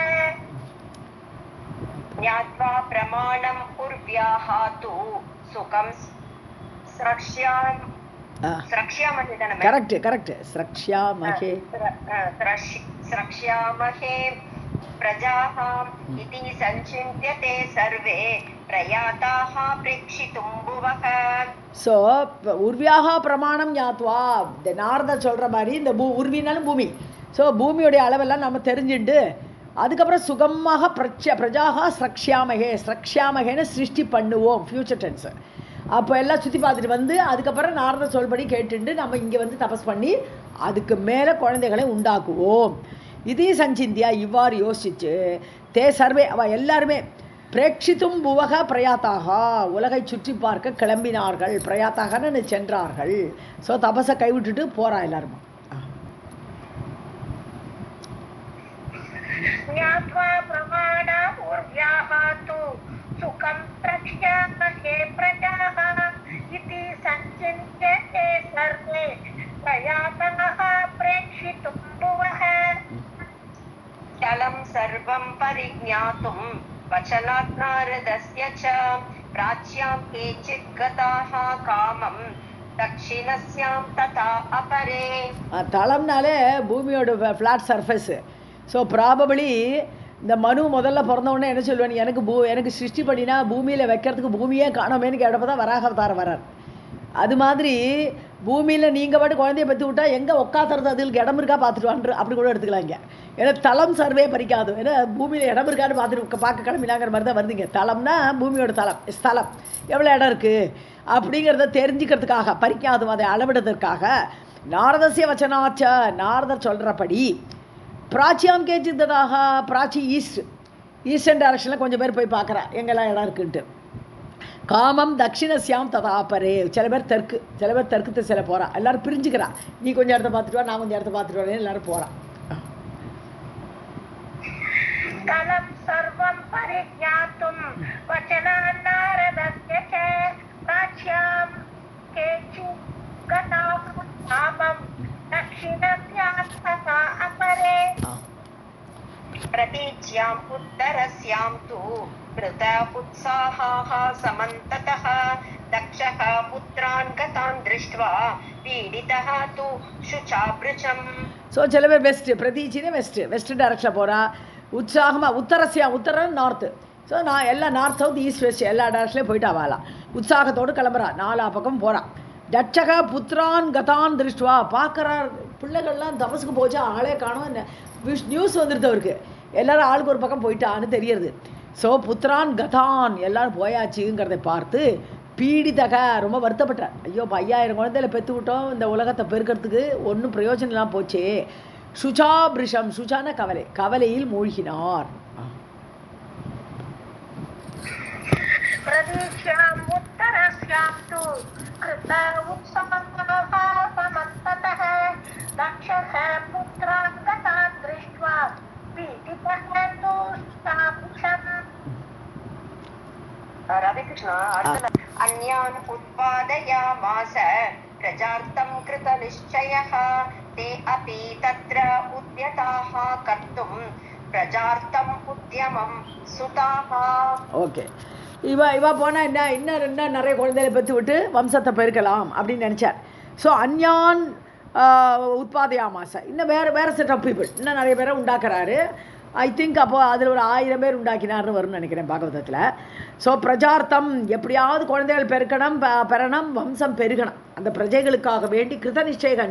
ज्ञात्वा प्रमाणम् उर्व्याः तु सुखं स्रक्ष्यामहे प्रजाः इति संचिन्त्यते सर्वे प्रयाताः प्रेक्षितुं भुवः. ஸோ உர்வியாக பிரமாணம் ஞாத்வா, இந்த நாரதர் சொல்கிற மாதிரி இந்த உர்வினாலும் பூமி, ஸோ பூமியோடைய அளவெல்லாம் நம்ம தெரிஞ்சுட்டு அதுக்கப்புறம் சுகமாக பிரஜாக ஸ்ரக்ஷாமகேன்னு சிருஷ்டி பண்ணுவோம், ஃப்யூச்சர் டென்ஸு. அப்போ எல்லாம் சுற்றி பார்த்துட்டு வந்து அதுக்கப்புறம் நாரதர் சொல்படி கேட்டுட்டு நம்ம இங்கே வந்து தபஸ் பண்ணி அதுக்கு மேலே குழந்தைகளை உண்டாக்குவோம். இதே சஞ்சிந்தியா இவ்வாறு யோசிச்சு தே சர்வே அவள் எல்லாருமே பிரேட்சித்தும் புவக பிரயாத்தாக உலகை சுற்றி பார்க்க கிளம்பினார்கள். பிரயாத்தாகன்னு சென்றார்கள். ஸோ தபஸை கைவிட்டுட்டு போகிறா எல்லாருமா. தலம் சர்வம் பரிஜ்ஞாதும் வச்சனாத் நாரதஸ்ய ச பிராச்யாம் கேச்சித் கதாஹ காமம் தக்ஷிணஸ்யாம் ததா அபரே. தளம்னாலே பூமியோட ஃப்ளாட் சர்ஃபேஸு. ஸோ ப்ராபபிளி இந்த மனு முதல்ல பிறந்தவுடனே என்ன சொல்லுவேன், எனக்கு சிருஷ்டி பண்ணினா பூமியில் வைக்கிறதுக்கு பூமியே காணோமேனு கேட்டப்போ தான் வராக அவதாரம் வரார். அது மாதிரி பூமியில் நீங்கள் பாட்டு குழந்தைய பற்றி விட்டால் எங்கே உட்காத்துறது அதுக்கு இடம் இருக்கா பார்த்துட்டு வான்று அப்படி கூட எடுத்துக்கலாங்க. ஏன்னா தளம் சர்வே பறிக்காது. ஏன்னா பூமியில் இடம் இருக்கான்னு பார்க்க கிளம்பினாங்கிற மாதிரி தான் வருதுங்க. தளம்னா பூமியோட ஸ்தலம் எவ்வளோ இடம் இருக்குது அப்படிங்கிறத தெரிஞ்சுக்கிறதுக்காக, பறிக்காது அதை அளவிடுறதுக்காக நாரதசிய வச்சனாச்ச நாரதர் சொல்கிறபடி பிராச்சியாம் கேச்சித்ததாக பிராச்சி ஈஸ்டர்ன் டைரக்ஷனில் கொஞ்சம் பேர் போய் பார்க்குறா எங்கெல்லாம் இடம் இருக்குன்ட்டு. காமம் தக்ஷிணஸ்யாம் ததாபரே சில பேர் தெற்கு திசையில போகிறா. எல்லோரும் பிரிஞ்சுக்கிறா. நீ கொஞ்சம் இடத்த பார்த்துட்டு வா, நான் கொஞ்சம் இடத்த பார்த்துட்டு வரேன், எல்லோரும் போகிறான். प्रतीच्याम् उत्तरस्यां तु कृत उत्साहाः समन्ततः दक्षः पुत्रान् गतान् दृष्ट्वा पीडितः तु शुचाभृशम्. ஸோ சில பேர் பிரதீச்சினே வெஸ்ட் டைரக்ஷனில் போகிறா. உற்சாகமாக உத்தரம் நார்த்து. ஸோ நான் எல்லாம் நார்த் சவுத் ஈஸ்ட் வெஸ்ட் எல்லா டைரக்ஷன்லேயும் போயிட்டு ஆவாலாம். உற்சாகத்தோடு கிளம்புறா, 4 பக்கம் போகிறான். தட்சக புத்திரான் கதான் திருஷ்டுவா பார்க்குறார். பிள்ளைகள்லாம் தபஸுக்கு போச்சா ஆளே காணும். நியூஸ் வந்துடுது அவருக்கு. எல்லாரும் ஆளுக்கு ஒரு பக்கம் போயிட்டான்னு தெரியறது. ஸோ புத்திரான் கதான் எல்லாரும் போயாச்சுங்கிறத பார்த்து பீடிதக ரொம்ப வருத்தப்பட்டார். ஐயோ 5000 குழந்தையில பெற்று விட்டோம், இந்த உலகத்தை பெருக்கிறதுக்கு ஒன்றும் பிரயோஜனம் இல்லாமல் போச்சே. சுச்சாபிருஷம், சுச்சான கவலையில் மூழ்கினார். ராதேகிருஷ்ணா, அன்யான் உத்பாதயாமாஸ பிரஜார்த்தம் கிருத நிச்சயः தே அபி தத்ர உத்யதாः கர்த்தும் பிரஜார்த்தம் உத்யமம் சுதாः. ஓகே, இவ போனால் இன்னும் நிறைய குழந்தைகளை பெற்று விட்டு வம்சத்தை பெருக்கலாம் அப்படின்னு நினச்சார். ஸோ அன்யான் உத்பாதயாமாச இன்னும் வேறு செட் ஆஃப் பீப்புள் இன்னும் நிறைய பேரை உண்டாக்குறாரு. ஐ திங்க் அப்போ அதில் ஒரு 1000 பேர் உண்டாக்கினார்னு வரும்னு நினைக்கிறேன் பாகவதத்தில். ஸோ பிரஜார்த்தம் எப்படியாவது குழந்தைகள் பெறணும், வம்சம் பெருகணும். அந்த பிரஜைகளுக்காக வேண்டி கிருத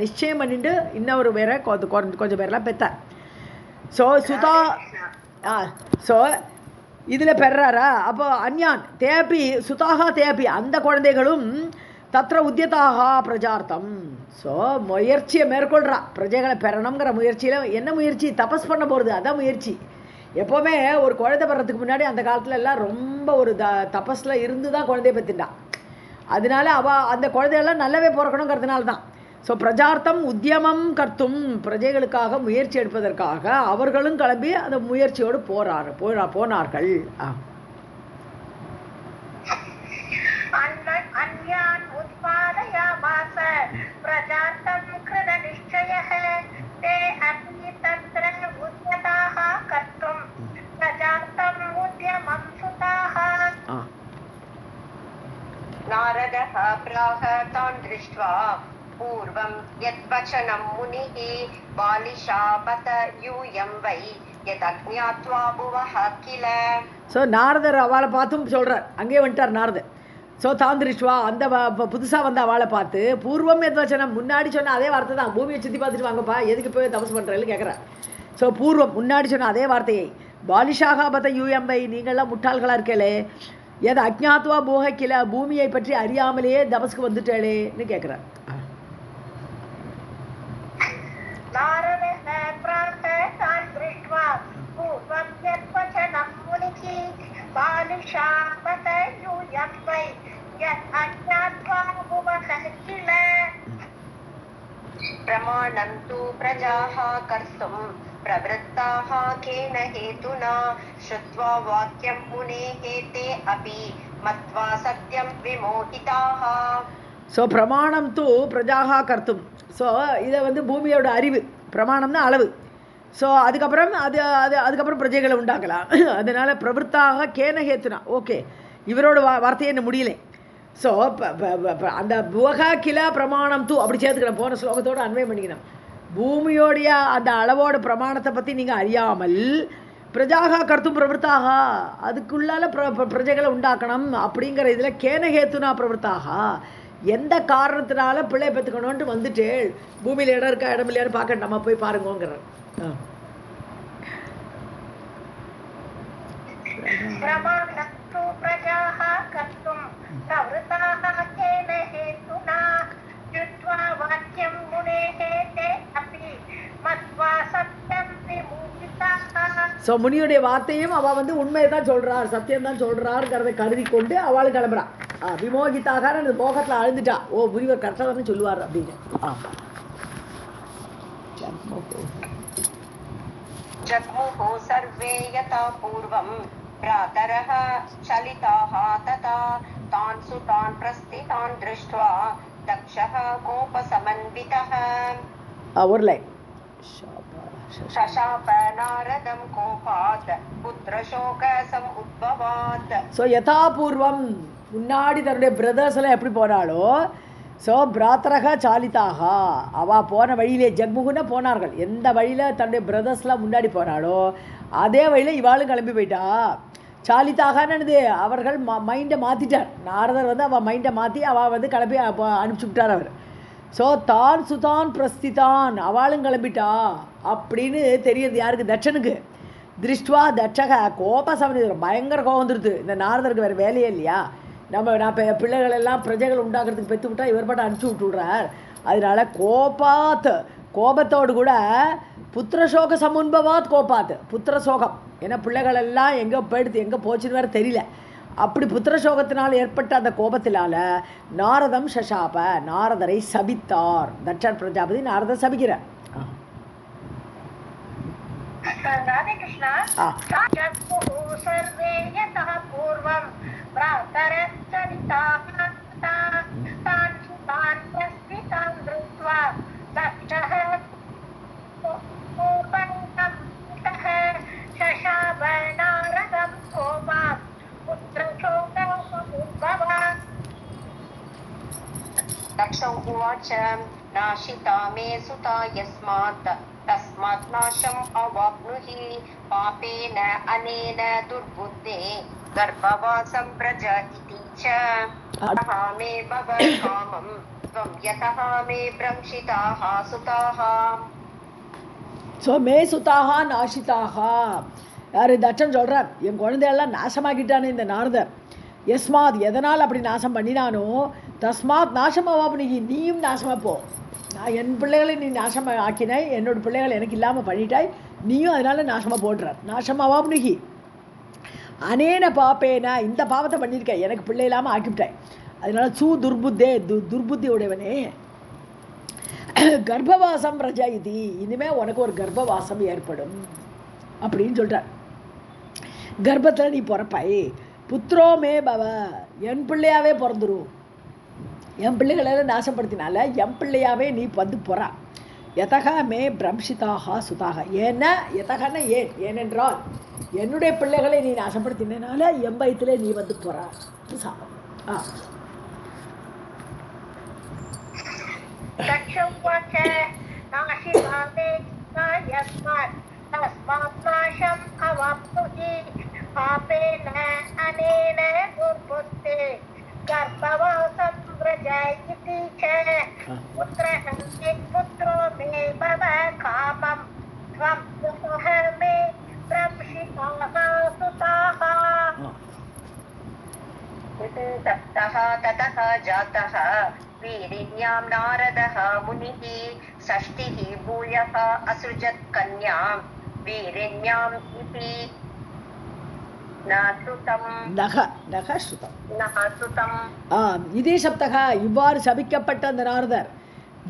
நிச்சயம் பண்ணிட்டு இன்னொரு பேரை கொஞ்சம் பேரெலாம் பெற்றார். ஸோ ஸோ இதில் பெறாரா. அப்போ அன்யான் தேபி சுதாக தேபி அந்த குழந்தைகளும் தத்திர உத்தியதாக பிரஜார்த்தம். ஸோ முயற்சியை மேற்கொள்கிறா பிரஜைகளை பெறணுங்கிற முயற்சியில். என்ன முயற்சி? தபஸ் பண்ண போகிறது, அதான் முயற்சி. எப்போவுமே ஒரு குழந்தை பெறத்துக்கு முன்னாடி அந்த காலத்துல எல்லாம் ரொம்ப ஒரு தபஸில் இருந்து தான் குழந்தைய பெற்றுட்டான். அதனால அந்த குழந்தையெல்லாம் நல்லாவே பிறக்கணுங்கிறதுனால தான். ஸோ பிரஜார்த்தம் உத்தியமம் கர்த்தும் பிரஜைகளுக்காக முயற்சி எடுப்பதற்காக அவர்களும் கிளம்பி அந்த முயற்சியோடு போனார்கள். नारदः प्राह तान् दृष्ट्वा पूर्वं यद्वचनं मुनिः बालिशापत यूयं वै यदज्ञात्वा भुवः किल. ஸோ நாரதர் அவளை பார்த்தும் சொல்கிறார், அங்கே வந்துட்டார் நாரதர். ஸோ தாந்திரிஷ்வா அந்த புதுசாக வந்து அவளை பார்த்து பூர்வம் எத்வச்சனம் முன்னாடி சொன்ன அதே வார்த்தை தான், பூமியை சுற்றி பார்த்துட்டு வாங்கப்பா எதுக்கு போய் தபஸ் பண்ணுறேன்னு கேட்குறார். ஸோ பூர்வம் முன்னாடி சொன்ன அதே வார்த்தையை பாலிஷாகாபத யூஎம்பை நீங்கள்லாம் முட்டாள்களாக இருக்கலே, எது அஜ்ஞாத்துவா போகக்கில பூமியை பற்றி அறியாமலேயே தபஸ்க்கு வந்துட்டேளேன்னு கேட்குறார். बालिशापत यूयं वै यत् अज्ञात्वा भुवः किल प्रमाणं तु प्रजाः कर्तुं प्रवृत्ताः केन हेतुना श्रुत्वा वाक्यं मुनेः ते अपि मत्वा सत्यं विमोहिताः. ஸோ பிரமாணம் தூ பிரஜாகா கர்த்தும். ஸோ இதை வந்து பூமியோட அறிவு, பிரமாணம்னா அளவு. ஸோ அதுக்கப்புறம் அதுக்கப்புறம் பிரஜைகளை உண்டாக்கலாம். அதனால பிரவருத்தாக கேன ஹேத்துனா, ஓகே இவரோட வார்த்தையை என்ன முடியல. ஸோ அந்த புவகா கிலா பிரமாணம் தூ அப்படி சேர்த்துக்கணும், போன ஸ்லோகத்தோடு அன்வயம் பண்ணிக்கணும். பூமியோடைய அந்த அளவோட பிரமாணத்தை பற்றி நீங்கள் அறியாமல் பிரஜாகா கர்த்தும் பிரவருத்தாக அதுக்குள்ளால பிரஜைகளை உண்டாக்கணும் அப்படிங்கிற இதில் கேன ஹேத்துனா பிரவருத்தாக எந்த காரணத்தினால பிள்ளை பெற்றுக்கணும்ட்டு வந்துட்டு பூமியில் இடம் இருக்கா இடம் இல்லையான்னு பார்க்க நம்ம போய் பாருங்கோங்கிறார். ஸோ முனியுடைய வார்த்தையும் அவள் வந்து உண்மையை தான் சொல்கிறார், சத்தியம் தான் சொல்கிறாருங்கிறத கருதி கொண்டு அவள் கிளம்புறான். விமோகித்தாக அந்த மோகத்தில் அழுந்துட்டா, ஓ முனிவர் கரெக்டாக தானே சொல்லுவார் அப்படின்னு. जग्मुः सर्वे यथा पूर्वं भ्रातरः चलिताः तथा तान् सुतान् प्रस्थितान् दृष्ट्वा दक्षः कोपसमन्वितः. ஒரு லைன். शशाप नारदं कोपात् पुत्रशोक समुद्भवात्. ஸோ யதாபூர்வம் முன்னாடி தன்னுடைய பிரதர்ஸ் எல்லாம் எப்படி போனாலோ, ஸோ பிராத்தரக சாலிதாக அவள் போன வழியிலே ஜக்முகுன்னா போனார்கள், எந்த வழியில் தன்னுடைய பிரதர்ஸ்லாம் முன்னாடி போனாலோ அதே வழியில் இவாளும் கிளம்பி போயிட்டா. சாலிதாகன்னு அவர்கள் மைண்டை மாற்றிட்டார். நாரதர் வந்து அவள் மைண்டை மாற்றி அவள் வந்து கிளம்பி அனுப்பிச்சி விட்டார் அவர். ஸோ தான் சுதான் பிரஸ்திதான் அவளும் கிளம்பிட்டா அப்படின்னு தெரியுது யாருக்கு? தட்சனுக்கு. திருஷ்டுவா தட்சக கோப சமநிதம் பயங்கர கோபம் வந்துடுது. இந்த நாரதருக்கு வேறு வேலையே இல்லையா, நான் பிள்ளைகள் எல்லாம் பிரஜைகள் உண்டாக்குறதுக்கு பெற்று விட்டா இவர் பாட்டு அனுப்பிச்சி விட்டுடுறார். அதனால கோபத்தோடு கூட புத்திரசோக சமுன்பவாத் கோபாத் புத்திரசோகம், ஏன்னா பிள்ளைகள் எல்லாம் எங்கே போயிடுது எங்கே போச்சுன்னு வேறு தெரியல. அப்படி புத்திரசோகத்தினால் ஏற்பட்ட அந்த கோபத்தினால நாரதம் சசாப நாரதரை சபித்தார். தட்சன் பிரஜாபதி நாரதர் சபிக்கிறார். राधे कृष्णा. जग्मुः सर्वे यतः पूर्वं भ्रातरश्चरिताः तान् सुतान् प्रस्थितान् दृष्ट्वा दक्षः कोपसमन्वितः शशाप नारदं कोपात् पुत्रशोकः समुद्भवात्. दक्ष उवाच नाशिता मे सुता यस्मात् तस्मात् नाशम् अवाप्नुहि पापेन अनेन दुर्बुद्धे गर्भवासं प्रज इति च. अतः मे भव कामं त्वं यतः मे भ्रंशिताः सुताः. ஸோ மே சுதாக நாசிதாக யார்? தட்சன் சொல்கிறார், என் குழந்தையெல்லாம் நாசமாக்கிட்டானே இந்த நாரதர். எஸ்மாத் எதனால் அப்படி நாசம் பண்ணினானோ தஸ்மாத் நாசமாவாப்னிகி நீயும் நாசமாக போ. நான் என் பிள்ளைகளை நீ நாசமாக ஆக்கினாய், என்னோடய பிள்ளைகள் எனக்கு இல்லாமல் பண்ணிட்டாய், நீயும் அதனால் நாசமாக போடுறார். நாசமாவாப்னிகி அனேன பாப்பேன இந்த பாவத்தை பண்ணியிருக்க, எனக்கு பிள்ளை இல்லாமல் ஆக்கிவிட்டாய். அதனால துர்புத்தே துர்புத்தி உடையவனே கர்ப்பவாசம் பிரஜா இது இனிமேல் உனக்கு ஒரு கர்ப்பவாசம் ஏற்படும் அப்படின்னு சொல்கிறார். கர்ப்பத்தில் நீ பிறப்பாய். புத்திரோ மே பவ என் பிள்ளையாவே பிறந்துரும். என் பிள்ளைகளெல்லாம் நாசப்படுத்தினால என் பிள்ளையாவே நீ வந்து போறா. யதகா மே பிரம்சிதாக சுதாக ஏன்னா யதகன்னா ஏனென்றால் என்னுடைய பிள்ளைகளை நீ நாசப்படுத்தினால என் வயிற்றுல நீ வந்து போறா சாபம். ततः जातः वीरिण्यां नारदः मुनिः षष्टिः भूयः असृजत् कन्यां वीरिण्याम् इति நாசுதம் நக நக ஸ்ருதம். நாசுதம் இதே சப்தகா இவ்வாறு சபிக்கப்பட்ட அந்த நாரதர்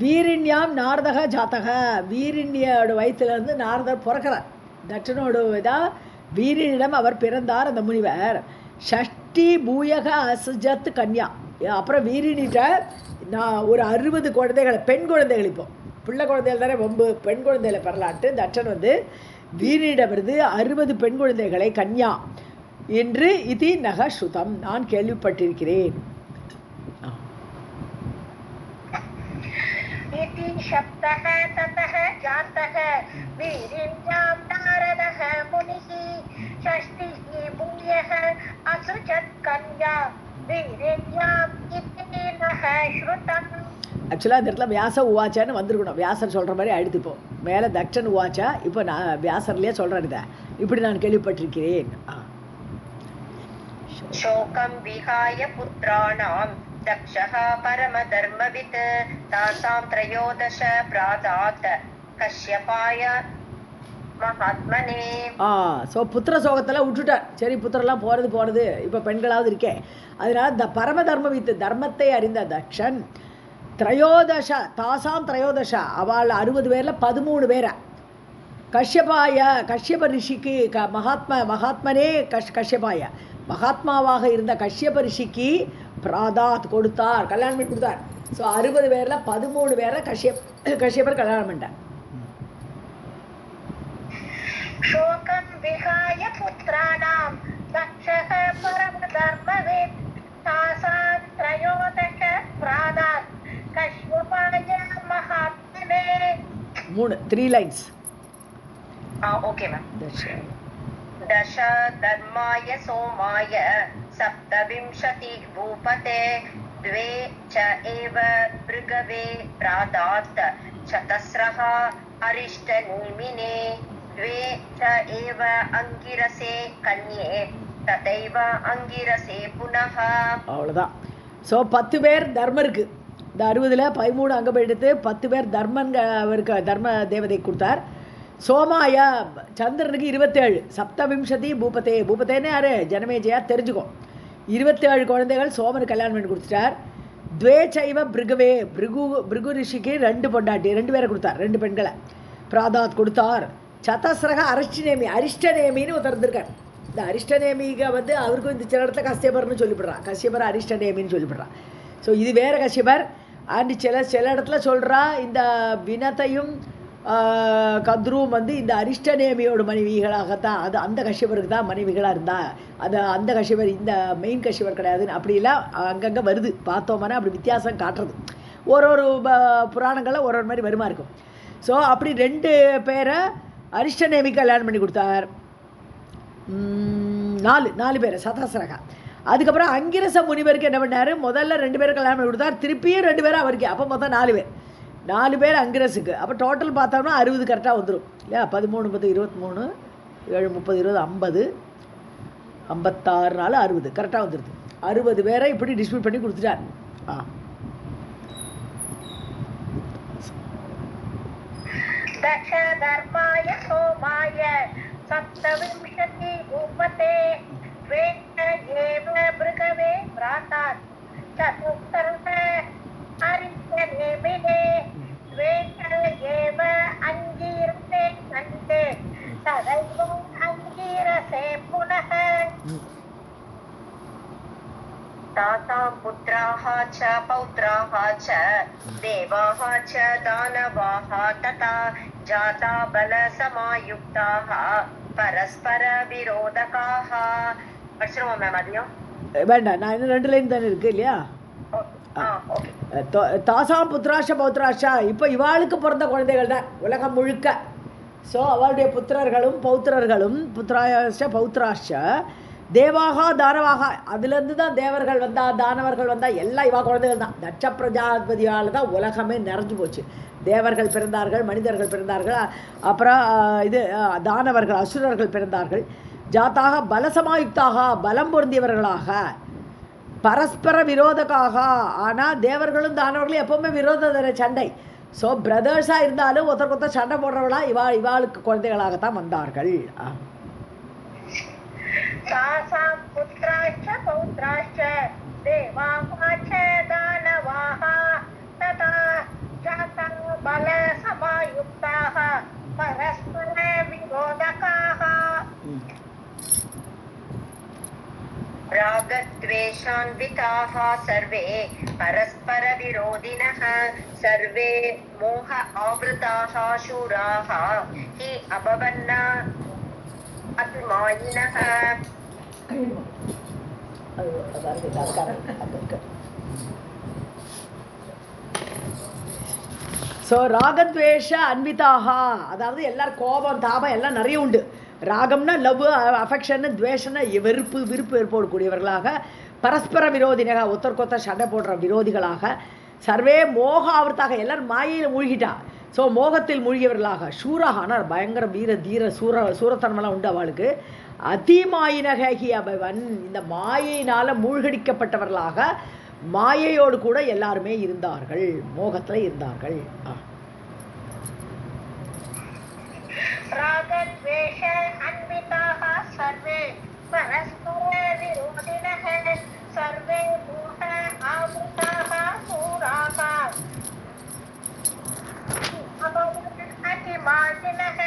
வீரிண்யாம் நாரதக ஜாத்தக வீரிண்யோட வயிற்றிலிருந்து நாரதர் பிறக்கிறார். தட்சனோட இதாக வீரனிடம் அவர் பிறந்தார் அந்த முனிவர். ஷஷ்டி பூயக அசுஜத் கன்யா. அப்புறம் வீரினிட்ட நான் ஒரு 60 குழந்தைகளை பெண் குழந்தைகள், இப்போ பிள்ளை குழந்தைகள் தானே ரொம்ப பெண் குழந்தைகளை பெறலான்ட்டு தட்சன் வந்து வீரனிடமிருந்து 60 பெண் குழந்தைகளை கன்யா என்று இது நக ஸ்ருதம் நான் கேள்விப்பட்டிருக்கிறேன். इति शब्दः ततः जातः वीरिण्यां नारदः मुनिः षष्टिः भूयः असृजत् कन्या वीरिण्याम् इति नः श्रुतम्. ஆக்சுவலாக இந்த இடத்துல வியாச உவாச்சான்னு வந்திருக்கணும். வியாசர் சொல்கிற மாதிரி அடுத்துப்போம். மேலே தட்சன் உவாச்சா, இப்போ நான் வியாசர்லேயே சொல்கிறேன் இதை. இப்படி நான் கேள்விப்பட்டிருக்கிறேன். शोकं विहाय पुत्राणां दक्षः परमधर्मवित् तासां त्रयोदश प्रादात् कश्यपाय महात्मने. ஸோ புத்திர சோகத்தில் விட்டுட்டார். சரி புத்திரெல்லாம் போகிறது இப்போ பெண்களாவது இருக்கேன். அதனால் இந்த பரம தர்மவித்து தர்மத்தை அறிந்த தக்ஷன் திரையோதச தாசாம் திரையோதச அவள் 60 பேரில் 13 பேரை கஷ்யப ரிஷிக்கு மகாத்மனே கஷ்யபாய மகாத்மாவாக இருந்த கஷ்யப ரிஷிக்கு பிராதாத் கொடுத்தார், கல்யாணம் பண்ணி கொடுத்தார். ஸோ 60 பேரில் 13 பேரை கஷ்யபர் கல்யாணம் பண்ணிட்டார். शोकं विहाय पुत्राणां दक्षः परमधर्मवित् तासां त्रयोदश प्रादात् कश्यपाय महात्मने. 3 lines. Okay ma'am. दश धर्माय सोमाय सप्तविंशति भूपते 2 च एव भृगवे प्रादात् चतस्रः अरिष्टनेमिने 2 च एव अंगिरसे कन्ये तथैव अंगिरसे पुनः. அவ்வளோதான். ஸோ 10 பேர் தர்மம் இருக்குது. இந்த 60ல் 13 அங்கே எடுத்து 10 பேர் அவருக்கு தர்ம தேவதை கொடுத்தார். சோமாய சந்திரனுக்கு 27 சப்தவிம்சதி பூபத்தேன்னு யார் ஜனமேஜயா தெரிஞ்சுக்கோ. 27 குழந்தைகள் சோமனுக்கு கல்யாணம் பண்ணி கொடுத்துட்டார். 2 சைவ பிருகவே பிருகு ரிஷிக்கு 2 பொண்டாட்டி 2 பேரை கொடுத்தார், 2 பெண்களை பிராதாத் கொடுத்தார். சதஸ்ரக அரிஷ்டநேமின்னு ஒருத்தர் இருந்திருக்கார். இந்த அரிஷ்டநேமிக வந்து அவருக்கும் இந்த சில இடத்துல கஷ்யபர்னு சொல்லிவிடுறான். கஷ்யபர் அரிஷ்டநேமின்னு சொல்லிவிடுறான். ஸோ இது வேறு கஷ்யபர். அண்ட் சில இடத்துல சொல்கிறா இந்த வினத்தையும் கத்ருவும் வந்து இந்த அரிஷ்டநேமியோட மனைவிகளாகத்தான், அது அந்த கஷ்யபருக்கு தான் மனைவிகளாக இருந்தா. அந்த கஷ்யபர் இந்த மெயின் கஷ்யபர் கிடையாதுன்னு அப்படிலாம் அங்கங்கே வருது. பார்த்தோம்னா அப்படி வித்தியாசம் காட்டுறது. ஒரு புராணங்களில் ஒரு மாதிரி வருமா இருக்கும். ஸோ அப்படி 2 பேரை அரிஷ்டநேமிக்கு கல்யாணம் பண்ணி கொடுத்தார். 4 பேரை சதசரகா. அதுக்கப்புறம் அங்கிரச முனிவருக்கு என்ன பண்ணார், முதல்ல 2 பேரை கல்யாணம் பண்ணி கொடுத்தார், திருப்பியும் 2 பேரை அவருக்கு. அப்போ மொத்தம் 4 பேர் அங்கிரஸுக்கு. அப்போ டோட்டல் பார்த்தோம்னா 60 கரெக்டாக வந்துடும் இல்லையா. 13 10 23 7 30 20 50 56 நாள் 60 கரெக்டாக வந்துடுது. 60 பேரை இப்படி டிஸ்ட்ரிபியூட் பண்ணி கொடுத்துட்டார். दक्ष धर्माय सोमाय सप्तविंशति भूपते 2 एव भृगवे प्रातात् चतुस्रः अरिष्टनेमिने 2 एव अंगिरसे कन्ये तदैव अंगिरसे पुनः. तासां पुत्राः च पौत्राः च देवाः च दानवाः तथा जाता बलसमायुक्ताः परस्पर विरोधकाः. படிச்சிருமா மேம் அதையும்? வேண்டாம், நான் இன்னும் 2 லைன் தானே இருக்கு இல்லையா. தாசாம் புத்திராஷ பௌத்ராஷா. இப்போ இவாளுக்கு பிறந்த குழந்தைகள் தான் உலகம் முழுக்க. ஸோ அவளுடைய புத்திரர்களும் பௌத்திரர்களும் புத்திராஷ பௌத்ராஷ தேவாகா தானவாக, அதுலேருந்து தான் தேவர்கள் வந்தா தானவர்கள் வந்தா எல்லாம் இவா குழந்தைகள் தான். தட்ச பிரஜாபதியால் தான் உலகமே நிறைஞ்சு போச்சு. தேவர்கள் பிறந்தார்கள், மனிதர்கள் பிறந்தார்கள், அப்புறம் தானவர்கள் அசுரர்கள் பிறந்தார்கள். ஜாத்தாக பலசமாயுக்தாக பலம் பொருந்தியவர்களாக, பரஸ்பர விரோதக்காக. ஆனால் தேவர்களும் தானவர்களும் எப்போவுமே விரோத சண்டை. ஸோ பிரதர்ஸாக இருந்தாலும் ஒருத்தருக்கு சண்டை போடுறவளா இவாளுக்கு குழந்தைகளாகத்தான் வந்தார்கள். तासां पुत्राश्च पौत्राश्च देवाः च दानवाः तथा जाता बलसमायुक्ताः परस्परविरोधकाः रागद्वेषान्विताः सर्वे परस्परविरोधिनः सर्वे मोह आवृताः शूराः हि अभवन् अतिमायिनः ஸோ ராகத்வேஷ அன்விதாக, அதாவது எல்லாரும் கோபம் தாபம் எல்லாம் நிறைய உண்டு. ராகம்னா லவ் அஃபெக்ஷன், துவேஷன்னா வெறுப்பு வெறுப்போடு கூடியவர்களாக, பரஸ்பர விரோதினாக ஒருத்தருக்கொத்தர் சண்டை போடுற விரோதிகளாக, சர்வே மோக ஆவர்த்தாக எல்லாரும் மாயையில் மூழ்கிட்டா. ஸோ மோகத்தில் மூழ்கியவர்களாக, சூரகான பயங்கர வீர தீர சூரத்தனமெல்லாம் உண்டு அவளுக்கு. அதிமாயினகி அபவன், இந்த மாயையினால் மூழ்கடிக்கப்பட்டவர்களாக மாயையோடு கூட எல்லாருமே இருந்தார்கள், மோகத்தில் இருந்தார்கள். रागद्वेष अन्विताः सर्वे परस्पर विरोधिनः सर्वे मोह आवृताः शूराः अतिमार्जिनः।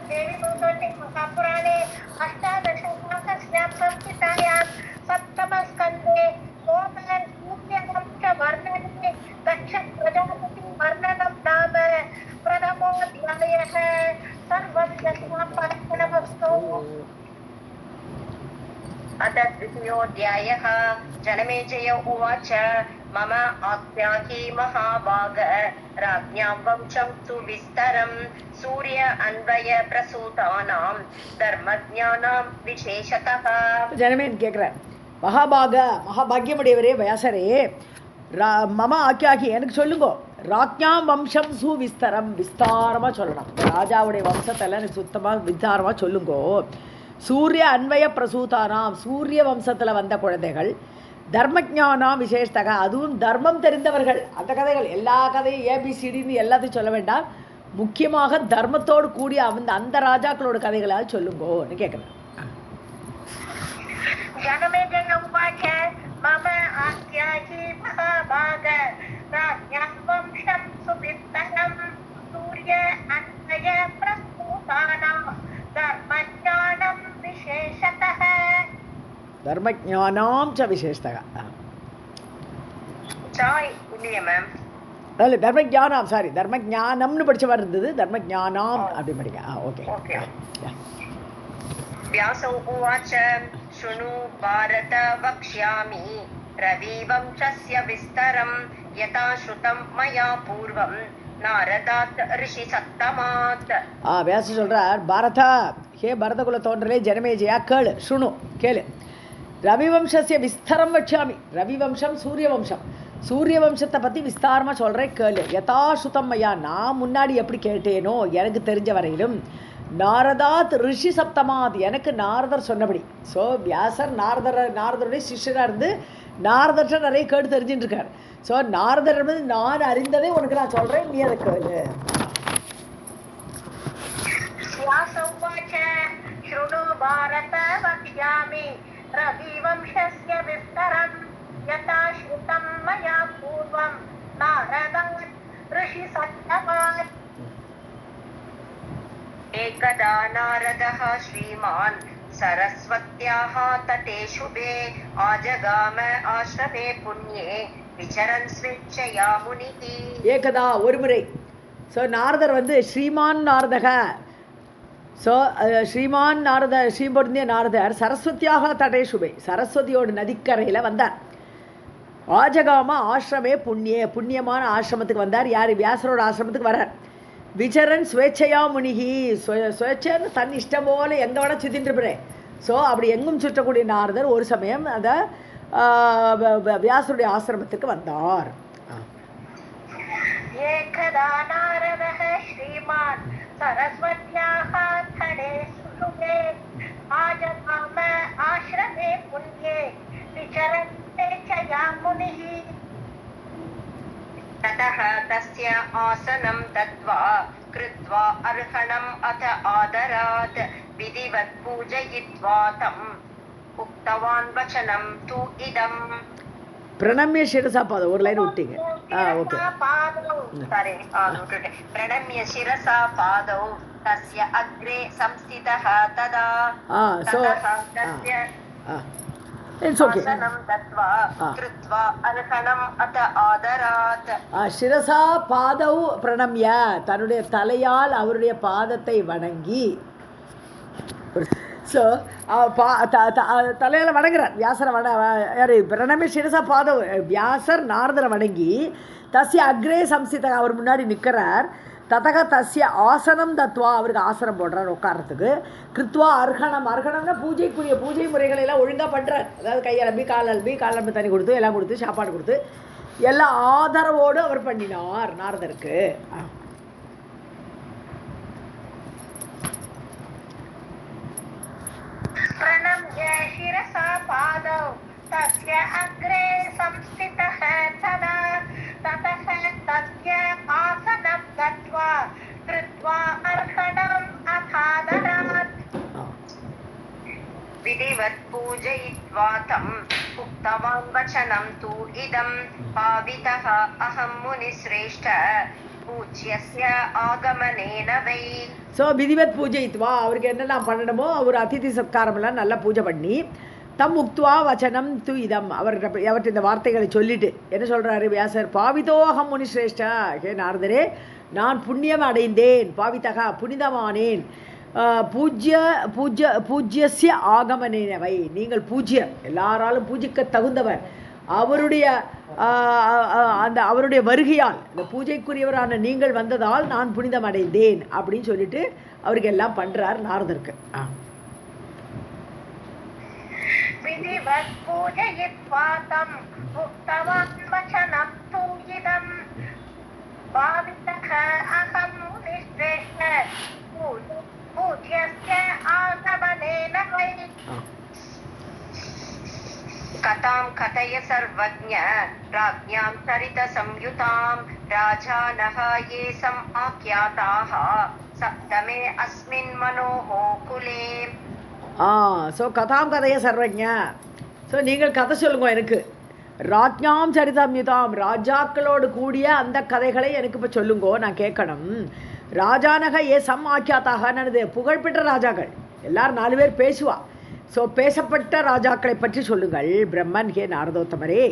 देवी भगवती महापुराणे अष्टादशस्यां संहितायां सप्तमस्कन्धे सोमसूर्यवंशवर्णने दक्षप्रजापतिवर्णनं नाम प्रथमोऽध्यायः। सर्वस्य समापनमस्तु। अथ द्वितीयोऽध्यायः। जनमेजय उवाच मम आख्याहि महाभाग राज्ञां वंशं सुविस्तरं सूर्य अन्वय प्रसूतानां धर्मज्ञानां विशेषतः। जनमेन கேட்குறார், மகாபாகியமுடையவரே வியாசரே, மம ஆக்கியாகி எனக்கு சொல்லுங்கோ, ராஜ்ஞாம் வம்சம் சுவிஸ்தரம், விஸ்தாரமாக சொல்லணும். ராஜாவுடைய வம்சத்தெல்லாம் எனக்கு சுத்தமாக விஸ்தாரமாக சொல்லுங்கோ. சூரிய அன்வய பிரசூதானாம், சூரிய வம்சத்தில் வந்த குழந்தைகள், தர்மஜானாம் விசேஷத்தக, அதுவும் தர்மம் தெரிந்தவர்கள். அந்த கதைகள் எல்லா கதையும் ஏபிசிடின்னு எல்லாத்தையும் சொல்ல வேண்டாம், முக்கியமாக தர்மத்தோடு கூடிய அந்த ராஜாக்களோட கதைகளால் சொல்லுங்கோன்னு கேட்குறேன். जनमेजय उवाच मम आख्याहि महाभाग राज्ञां वंशं सुविस्तरं सूर्य अन्वय प्रसूतानां धर्मज्ञानं विशेषतः। धर्मज्ञानां च विशेषतः சாய் இல்லையே மேம், இல்லை தர்மஜானம், சாரி தர்மஜானம்னு படிச்ச மாதிரி இருந்தது, தர்மஜானாம் அப்படி படிக்க. Okay okay. व्यास उवाच शृणु भारत वक्ष्यामि रविवंशस्य विस्तरं यथा श्रुतं मया पूर्वं नारदात् ऋषिसत्तमात्। व्यास சொல்றார், பாரதா, ஹே பரதகுல தோன்றலே ஜனமேஜயா, கேளு, சுணு கேளு. ரவிவம்சஸ்ய விஸ்தரம் வக்ஷாமி, ரவிவம்சம் சூரியவம்சம், சூரியவம்சத்தை பற்றி விஸ்தாரமாக சொல்கிறேன் கேளு. யதா ஸ்ருதம் மயா, நான் முன்னாடி எப்படி கேட்டேனோ எனக்கு தெரிஞ்ச வரையிலும், நாரதாத் ரிஷி சப்தமாத், எனக்கு நாரதர் சொன்னபடி. ஸோ வியாசர் நாரதருடைய சிஷ்யராக இருந்து நாரதர்கிட்ட நிறைய கேட்டு தெரிஞ்சுட்டு இருக்கார். ஸோ நாரதர் என்பது நான் அறிந்ததை உனக்கு நான் சொல்கிறேன், நீ அதை கேளு. शृणु भारत वक्ष्यामि रविवंशस्य विस्तरं यथा श्रुतं मया पूर्वं नारदात् ऋषिसत्तमात्। एकदा नारदः श्रीमान् सरस्वत्याः तटे शुभे आजगाम आश्रमे पुण्ये विचरन् स्वेच्छया मुनिः। ஏகதா ஒரு முறை. ஸோ நாரதர் வந்து ஸ்ரீமான் நாரதக, ஸோ ஸ்ரீமான் நாரத ஸ்ரீபொருந்திய நாரதர் சரஸ்வத்தியாக தடே சுபே, சரஸ்வதியோட நதிக்கரையில் வந்தார். ஆஜகாம ஆசிரமே புண்ணிய, புண்ணியமான ஆசிரமத்துக்கு வந்தார். யார்? வியாசரோட ஆசிரமத்துக்கு வரார். விச்சரன் ஸ்வேச்சையா முனிகி, ஸ்வேச்சன்னு தன் இஷ்டம் போல எங்கே வேணால் சுத்தின்ட்டுருப்பேன். ஸோ அப்படி எங்கும் சுற்றக்கூடிய நாரதர் ஒரு சமயம் அந்த வியாசருடைய ஆசிரமத்துக்கு வந்தார். ஏகதா நாரதः ஸ்ரீமான் सरस्वत्याः तटे शुभे आजगाम आश्रमे पुण्ये विचरन् स्वेच्छया मुनिः। ततः तस्य आसनं दत्त्वा कृत्वा अर्हणम् अथ आदरात् विधिवत् पूजयित्वा तम् उक्तवान् वचनं तु इदम्. பிரணம்ய சிரசா பாதம் ஒரு லைன் விட்டீங்க. ஓகே. प्रणम्य शिरसा पादौ तस्य अग्रे संस्थितः तदा आसनं दत्वा कृत्वा अर्हणम् अत आदरात्. சிரசா பாதௌ பிரணம்ய, தன்னுடைய தலையால் அவருடைய பாதத்தை வணங்கி. ஸோ தலையில் வணங்குறார் வியாசரை யார் பிரணமே சிரசா பாதவ் வியாசர் நாரதரை வணங்கி தஸ்ய அக்ரே சம்சித அவர் முன்னாடி நிற்கிறார். ததக தஸ்ய ஆசனம் தத்வா அவருக்கு ஆசனம் போடுறார் உட்காரத்துக்கு. கிருத்வா அர்ஹணம், அர்ஹணம்னா பூஜைக்குரிய பூஜை முறைகளை எல்லாம் ஒழுங்காக பண்ணுறார். அதாவது கையலம்பி காலம்பி தண்ணி கொடுத்து எல்லாம் கொடுத்து சாப்பாடு கொடுத்து எல்லா ஆதரவோடு அவர் பண்ணினார் நாரதருக்கு. प्रणम्य शिरसा पादौ तस्य अग्रे संस्थितः तदा ततः तस्य आसनं दत्वा कृत्वा अर्हणम् अथादरात्. विधिवत् पूजयित्वा तम् उक्तवान् वचनं तु इदम् पावितः अहं मुनिश्रेष्ठ பூஜ்யஸ்ய ஆகமனேன வை. ஸோ விதிவத் பூஜைத்வா அவருக்கு என்னென்ன பண்ணணுமோ அவர் அதிதி சத்காரமெல்லாம் நல்லா பூஜை பண்ணி தம் உக்துவா வச்சனம் து இதம் அவர்கிட்ட இந்த வார்த்தைகளை சொல்லிட்டு என்ன சொல்கிறாரு வியாசர், பாவிதோகம் முனிஸ்ரேஷ்டா, ஹே நாரதரே நான் புண்ணியம் அடைந்தேன், பாவிதகா புனிதமானேன், பூஜ்யஸ்ய ஆகமனேனவை நீங்கள் பூஜ்யர் எல்லாராலும் பூஜிக்க தகுந்தவர், அவருடைய அவருடைய வருகையால் இந்த பூஜைக்குரியவரான நீங்கள் வந்ததால் நான் புனிதம் அடைந்தேன் அப்படின்னு சொல்லிட்டு அவருக்கு எல்லாம் பண்றார் நாரதருக்கு. कथां कथय सर्वज्ञ राज्ञां चरित संयुतां राजानः ये समाख्याताः सप्तमे अस्मिन् मनोः कुले. ஸோ கதாம் கதைய சர்வஜ்ஞ, ஸோ நீங்கள் கதை சொல்லுங்க எனக்கு. ராஜ்ஞாம் சரிதம்யுதாம் ராஜாக்களோடு கூடிய அந்த கதைகளை எனக்கு இப்போ சொல்லுங்கோ, நான் கேட்கணும். ராஜானக ஏ சம் ஆக்கியாத்தாக என்னது புகழ்பெற்ற ராஜாக்கள் எல்லாரும் 4 பேர் பேசுவா. ஸோ பேசப்பட்ட ராஜாக்களை பற்றி சொல்லுங்கள். பிரம்மன் ஹே நாரதோத்தமரே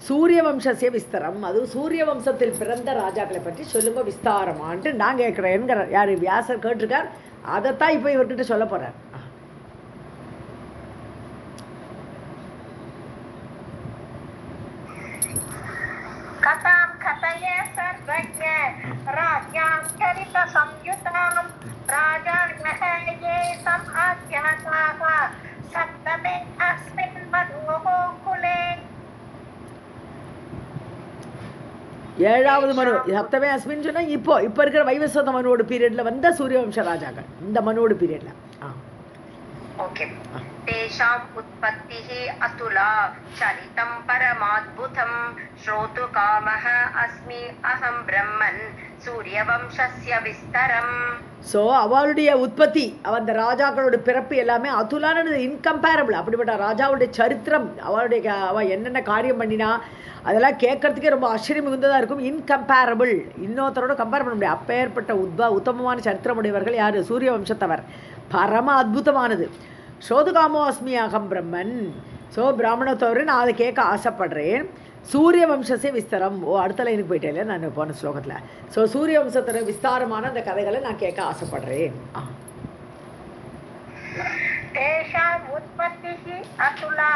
சூரிய வம்சசிய விஸ்தரம், அதுவும் சூரிய வம்சத்தில் பிறந்த ராஜாக்களை பற்றி சொல்லுங்க விஸ்தாரமான்ட்டு நான் கேட்குறேன்ங்கிற யார் வியாசர் கேட்டிருக்கார். அதைத்தான் இப்போ இவர்கிட்ட சொல்ல போகிறார். கதாம் கதய சர்வஜ்ஞ ராஜ்ஞாம் சரித சம்யுதாம் ராஜானஹ ये समाख्याताः सप्तमे अस्मिन् मनोः कुले. 7வது மனு சப்தமே அஸ்மின் சொன்னா இப்போ இருக்கிற வைவஸ்வத மனுவோட பீரியட்ல வந்த சூரியவம்ச ராஜாக்கள் இந்த மனுவோட பீரியட்ல. ஓகே. தேஷாம் உற்பத்திः அதுலா சரிதம் பரமாத்புதம் ஸ்ரோது காமஹ அஸ்மி அஹம் பிரம்மன் சூரியவம்சஸ்ய விஸ்தரம். ஸோ அவளுடைய உற்பத்தி அந்த ராஜாக்களோட பிறப்பு எல்லாமே அதுலானது இன்கம்பேரபிள். அப்படிப்பட்ட ராஜாவுடைய சரித்திரம் அவள் என்னென்ன காரியம் பண்ணினா அதெல்லாம் கேட்கறதுக்கே ரொம்ப ஆச்சரியம் மிகுந்ததாக இருக்கும். இன்கம்பேரபிள், இன்னொருத்தரோட கம்பேர் பண்ண முடியாது. அப்பேற்பட்ட உத்தமமான சரித்திரமுடையவர்கள் யார்? சூரிய வம்சத்தவர். பரம அத்புதமானது. சோதுகாமோ அஸ்மி அகம் பிரம்மன். ஸோ பிராமணத்தவர் நான் அதை கேட்க ஆசைப்படுறேன். சூரிய வம்சசே விஸ்தரம். அடுத்த லைனுக்கு போயிட்டே இல்லை நான் போன ஸ்லோகத்தில். ஸோ சூரிய வம்சத்தோட விஸ்தாரமான அந்த கதைகளை நான் கேட்க ஆசைப்படுறேன். தேஷாம் உற்பத்திஹ அதுலா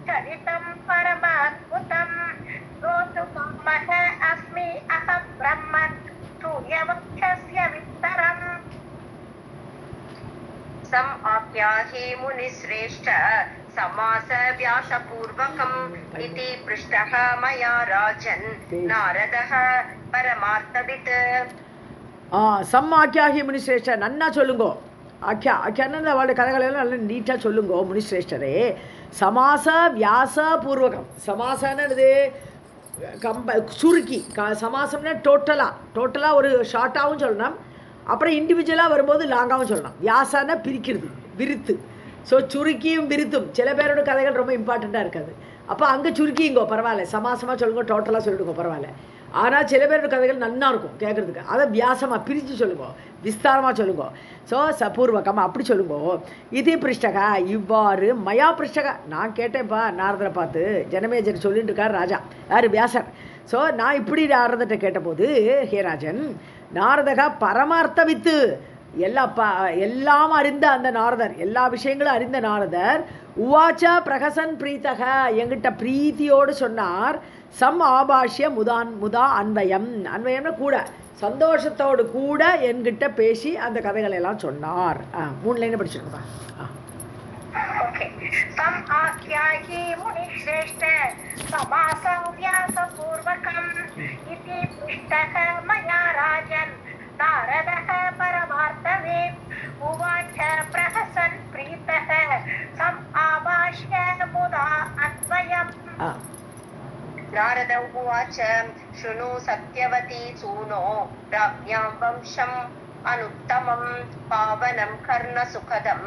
சரிதம் பரமாத்புதம் ஸ்ரோது காமஹ அஸ்மி அஹம் பிரம்மன் சூரியவம்சஸ்ய விஸ்தரம். சம் ஆப்யாஹி முனிஸ்ரேஷ்ட समास व्यासपूर्वकम् इति पृष्टः मया राजन् नारदः परमार्थवित्. சம் ஆக்கியாகி முனிஸ்ரேஷ்ட நன்னா சொல்லுங்கோ. ஆக்கியான்னு அவளுடைய கதைகளெல்லாம் நல்லா நீட்டாக சொல்லுங்கோ முனிஸ்ரேஷ்டரே. சமாச வியாச பூர்வகம். சமாசன்னு சுருக்கி சமாசம்னா டோட்டலாக ஒரு ஷார்ட்டாகவும் சொல்லணும், அப்புறம் இண்டிவிஜுவலாக வரும்போது லாங்காகவும் சொல்லணும். வியாசானா பிரிக்கிறது, விரித்து. ஸோ சுருக்கியும் விரித்தும் சில பேரோட கதைகள் ரொம்ப இம்பார்ட்டண்ட்டாக இருக்காது. அப்போ அங்கே சுருக்கிங்கோ பரவாயில்ல, சமாசமாக சொல்லுங்க, டோட்டலாக சொல்லிடுங்க பரவாயில்ல. ஆனால் சில பேரோட கதைகள் நன்னா இருக்கும் கேட்குறதுக்கு, அதை வியாசமாக பிரித்து சொல்லுங்க, விஸ்தாரமாக சொல்லுங்க. ஸோ சபூர்வகம் அப்படி சொல்லுங்க. இது பிருஷ்டகா இவ்வாறு மயா பிருஷ்டகா நான் கேட்டேன்ப்பா நாரதரை பார்த்து. ஜனமேஜர் சொல்லிட்டு இருக்கார் ராஜா, யார் வியாசர். ஸோ நான் இப்படி நாரதர்கிட்ட கேட்டபோது, ஹே ராஜன் நாரதகா பரமார்த்தவித்து எல்லாம் அறிந்த அந்த நாரதர், எல்லா விஷயங்களும் அறிந்த நாரதர், உவாச்சா பிரகசன் பிரீத்தக என்கிட்ட பிரீத்தியோடு சொன்னார். சம் ஆபாஷ்ய முதா அன்வயம், அன்வயம்னா கூட சந்தோஷத்தோடு கூட என்கிட்ட பேசி அந்த கதைகளை எல்லாம் சொன்னார். 3 லைன் படிச்சிருக்கா. சம் ஆக்யாயி முனிஸ்ரேஷ்ட சமாசம் வியாசபூர்வகம் இதி புஷ்டக மயா ராஜன் நாரதः பரமார்த்தவே உவாச்ச பிரஹசன் பிரீதः சம் ஆபாஷ்ய முதா அன்வயம். நாரத உவாச்ச शृणु सत्यवती सूनो राज्ञां वंशम् अनुत्तमं पावनं कर्णसुखदं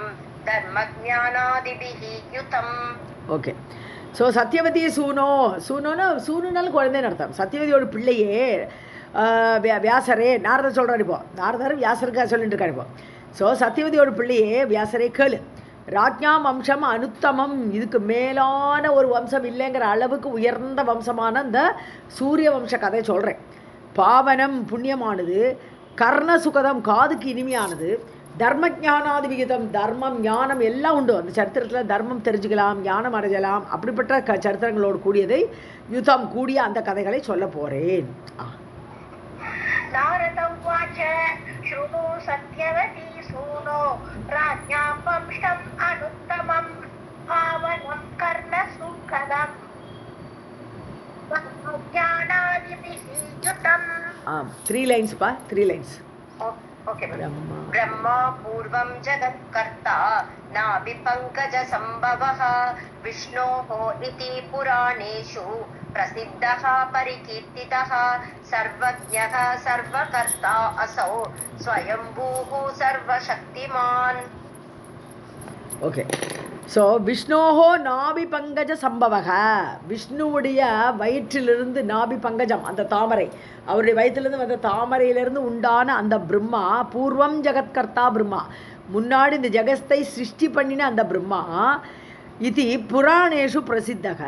धर्मज्ञानादिभिः युतम्. ஓகே. ஸோ சத்யவதி சூனுனாலும் குழந்தைன்னு அர்த்தம். சத்யவதியோட பிள்ளையே வியாசரே, நாரதர் சொல்கிறார். இப்போ நாரதர் வியாசருக்காக சொல்லிட்டு இருக்கார். இப்போ ஸோ சத்யவதியோட பிள்ளையே வியாசரே கேளு. ராஜ்ஞாம் வம்சம் அனுத்தமம், இதுக்கு மேலான ஒரு வம்சம் இல்லைங்கிற அளவுக்கு உயர்ந்த வம்சமான இந்த சூரிய வம்ச கதை சொல்கிறேன். பாவனம் புண்ணியமானது, கர்ண சுகதம் காதுக்கு இனிமையானது, தர்ம ஜானாதி விகிதம் தர்மம் ஞானம் எல்லாம் உண்டு. அந்த சரித்திரத்தில் தர்மம் தெரிஞ்சுக்கலாம், ஞானம் அடையலாம், அப்படிப்பட்ட சரித்திரங்களோடு கூடியதை யுதம் கூடிய அந்த கதைகளை சொல்ல போகிறேன். நாரதம் வாச்ச ஸ்ருணு சத்யவதி சூனோ ராஜ்ஞாं வம்சம் அனுத்தமம் பாவனம் கர்ணசுகதம் ஞானாதிபிஹி யுதம். 3 லைன்ஸ் பா, 3 லைன்ஸ். ஓகே. ब्रह्मा पूर्वं जगत्कर्ता नाभिपङ्कजसम्भवः विष्णोः इति पुराणेषु प्रसिद्धः परिकीर्तितः सर्वज्ञः सर्वकर्ता असौ स्वयंभूः सर्वशक्तिमान्. ஓகே. ஸோ விஷ்ணோஹோ நாபி பங்கஜ சம்பவக, விஷ்ணுவுடைய வயிற்றிலிருந்து நாபி பங்கஜம் அந்த தாமரை, அவருடைய வயிற்றிலிருந்து வந்த தாமரையிலிருந்து உண்டான அந்த பிரம்மா, பூர்வம் ஜெகத்கர்த்தா பிரம்மா, முன்னாடி இந்த ஜெகத்தை சிருஷ்டி பண்ணின அந்த பிரம்மா, இது புராணேஷு பிரசித்தக,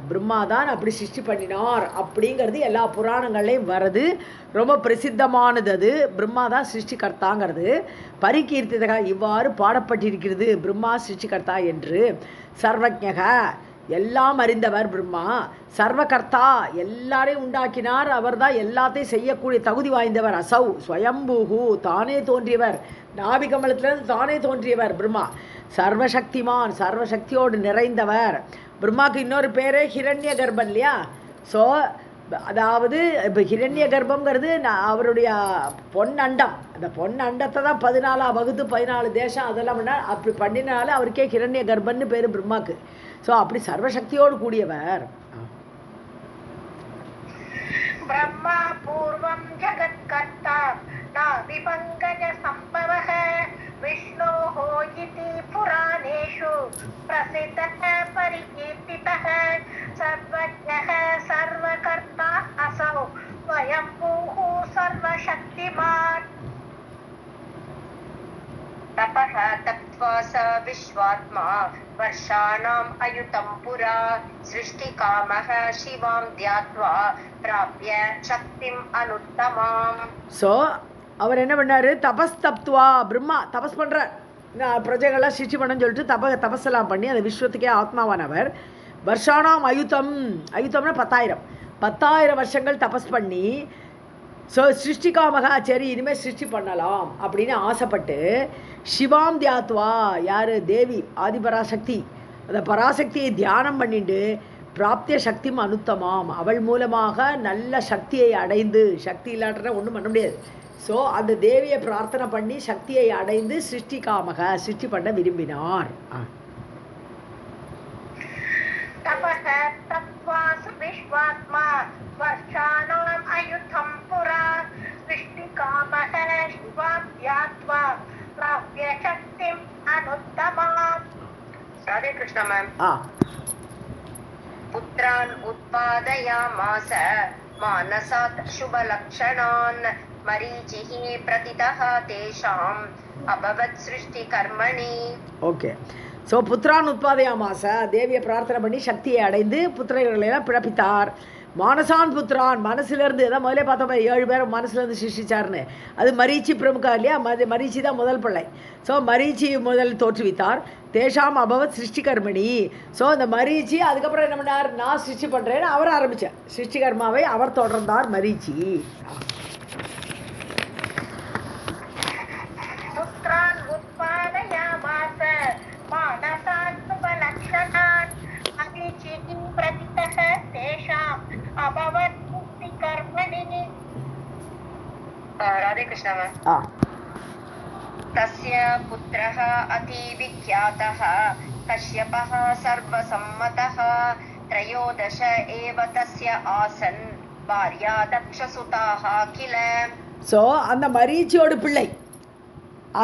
பிரம்மா தான் அப்படி சிருஷ்டி பண்ணினார் அப்படிங்கிறது எல்லா புராணங்கள்லையும் வருது. ரொம்ப பிரசித்தமானது அது, பிரம்மா தான் சிருஷ்டிகர்த்தாங்கிறது. பரிகீர்த்திதக இவ்வாறு பாடப்பட்டிருக்கிறது, பிரம்மா சிருஷ்டிகர்த்தா என்று. சர்வஜக எல்லாம் அறிந்தவர் பிரம்மா, சர்வகர்த்தா எல்லாரையும் உண்டாக்கினார், அவர் தான் எல்லாத்தையும் செய்யக்கூடிய தகுதி வாய்ந்தவர். அசௌ ஸ்வயம்பூஹு தானே தோன்றியவர், நாபிகமலத்திலிருந்து தானே தோன்றியவர் பிரம்மா. சர்வசக்திமான் சர்வசக்தியோடு நிறைந்தவர். பிரம்மாவுக்கு இன்னொரு பேரே ஹிரண்ய கர்ப்பன் இல்லையா. ஸோ அதாவது இப்போ ஹிரண்ய கர்ப்பங்கிறது அவருடைய பொன்னண்டம், அந்த பொன்னண்டத்தை தான் 14 வகுத்து 14 தேசம் அதெல்லாம் பண்ணால், அப்படி பண்ணினால அவருக்கே ஹிரண்ய கர்ப்பன்னு பேர் பிரம்மாக்கு. ஸோ அப்படி சர்வசக்தியோடு கூடியவர். பிரம்மா பூர்வம் ஜகத்கர்த்தா நாபிபங்கஜ சம்பவः विष्णोः इति पुराणेषु प्रसिद्धः परिकीर्तितः सर्वज्ञः सर्वकर्ता असौ स्वयंभूः सर्वशक्तिमान्. तपः तप्त्वा स विश्वात्मा वर्षाणाम् अयुतं पुरा सृष्टिकामः शिवां ध्यात्वा प्राप्य शक्तिम् अनुत्तमाम्. ஸோ அவர் என்ன பண்ணார், தபஸ்தப்துவா, பிரம்மா தபஸ் பண்ணுறார், பிரஜைகள்லாம் சிருஷ்டி பண்ணன்னு சொல்லிட்டு தபஸெல்லாம் பண்ணி அந்த விஸ்வத்துக்கே ஆத்மாவானவர். வருஷானாம் அயுத்தம், அயுத்தம்னா 10,000 வருஷங்கள் தபஸ் பண்ணி, ஸோ சிருஷ்டிகாமகா சரி இனிமேல் சிருஷ்டி பண்ணலாம் அப்படின்னு ஆசைப்பட்டு, சிவாம் தியாத்வா யார் தேவி ஆதிபராசக்தி, அந்த பராசக்தியை தியானம் பண்ணிட்டு பிராப்திய சக்தியும் அனுத்தமாம், அவள் மூலமாக நல்ல சக்தியை அடைந்து, சக்தி இல்லாட்டனா ஒன்றும் பண்ண முடியாது. ஸோ அந்த தேவியை பிரார்த்தனை பண்ணி சக்தியை அடைந்து சிருஷ்டிகாமக சிருஷ்டி பண்ண விரும்பினார். कृष्ण मैम ஆ पुत्रान् उत्पादयामास मानसात् शुभलक्षणान् मरीचिः प्रतितः तेषाम् अभवत् सृष्टिकर्मणि ஓகே. ஸோ புத்திரான் உத்பாதயாமாச, தேவியை பிரார்த்தனை பண்ணி சக்தியை அடைந்து புத்திரர்களை எல்லாம் பிறப்பித்தார். மானசான் புத்திரான், மனசுலேருந்து அதான் முதலே பார்த்தோம் 7 பேர் மனசுலேருந்து சிருஷ்டிச்சார்னு. அது மரீச்சி பிரமுகா இல்லையா, மரீச்சி தான் முதல் பிள்ளை. ஸோ மரீச்சி முதல் தோற்றுவித்தார். தேஷாம் அபவத் சிருஷ்டிகர்மணி. ஸோ அந்த மரீச்சி அதுக்கப்புறம் என்ன பண்ணார், நான் சிருஷ்டி பண்ணுறேன்னு அவர் ஆரம்பித்தார். சிருஷ்டிகர்மாவை அவர் தொடர்ந்தார் மரீச்சி. पुत्रान् उत्पादयामास मानसान् शुभलक्षणान् मरीचिः प्रतितः तेषाम् अभवत् सृष्टिकर्मणि राधे कृष्ण मैम ஆ तस्य पुत्रः अतिविख्यातः कश्यपः सर्वसम्मतः त्रयोदश एव तस्य आसन् भार्या दक्षसुताः किल ஸோ அந்த மரீச்சியோட பிள்ளை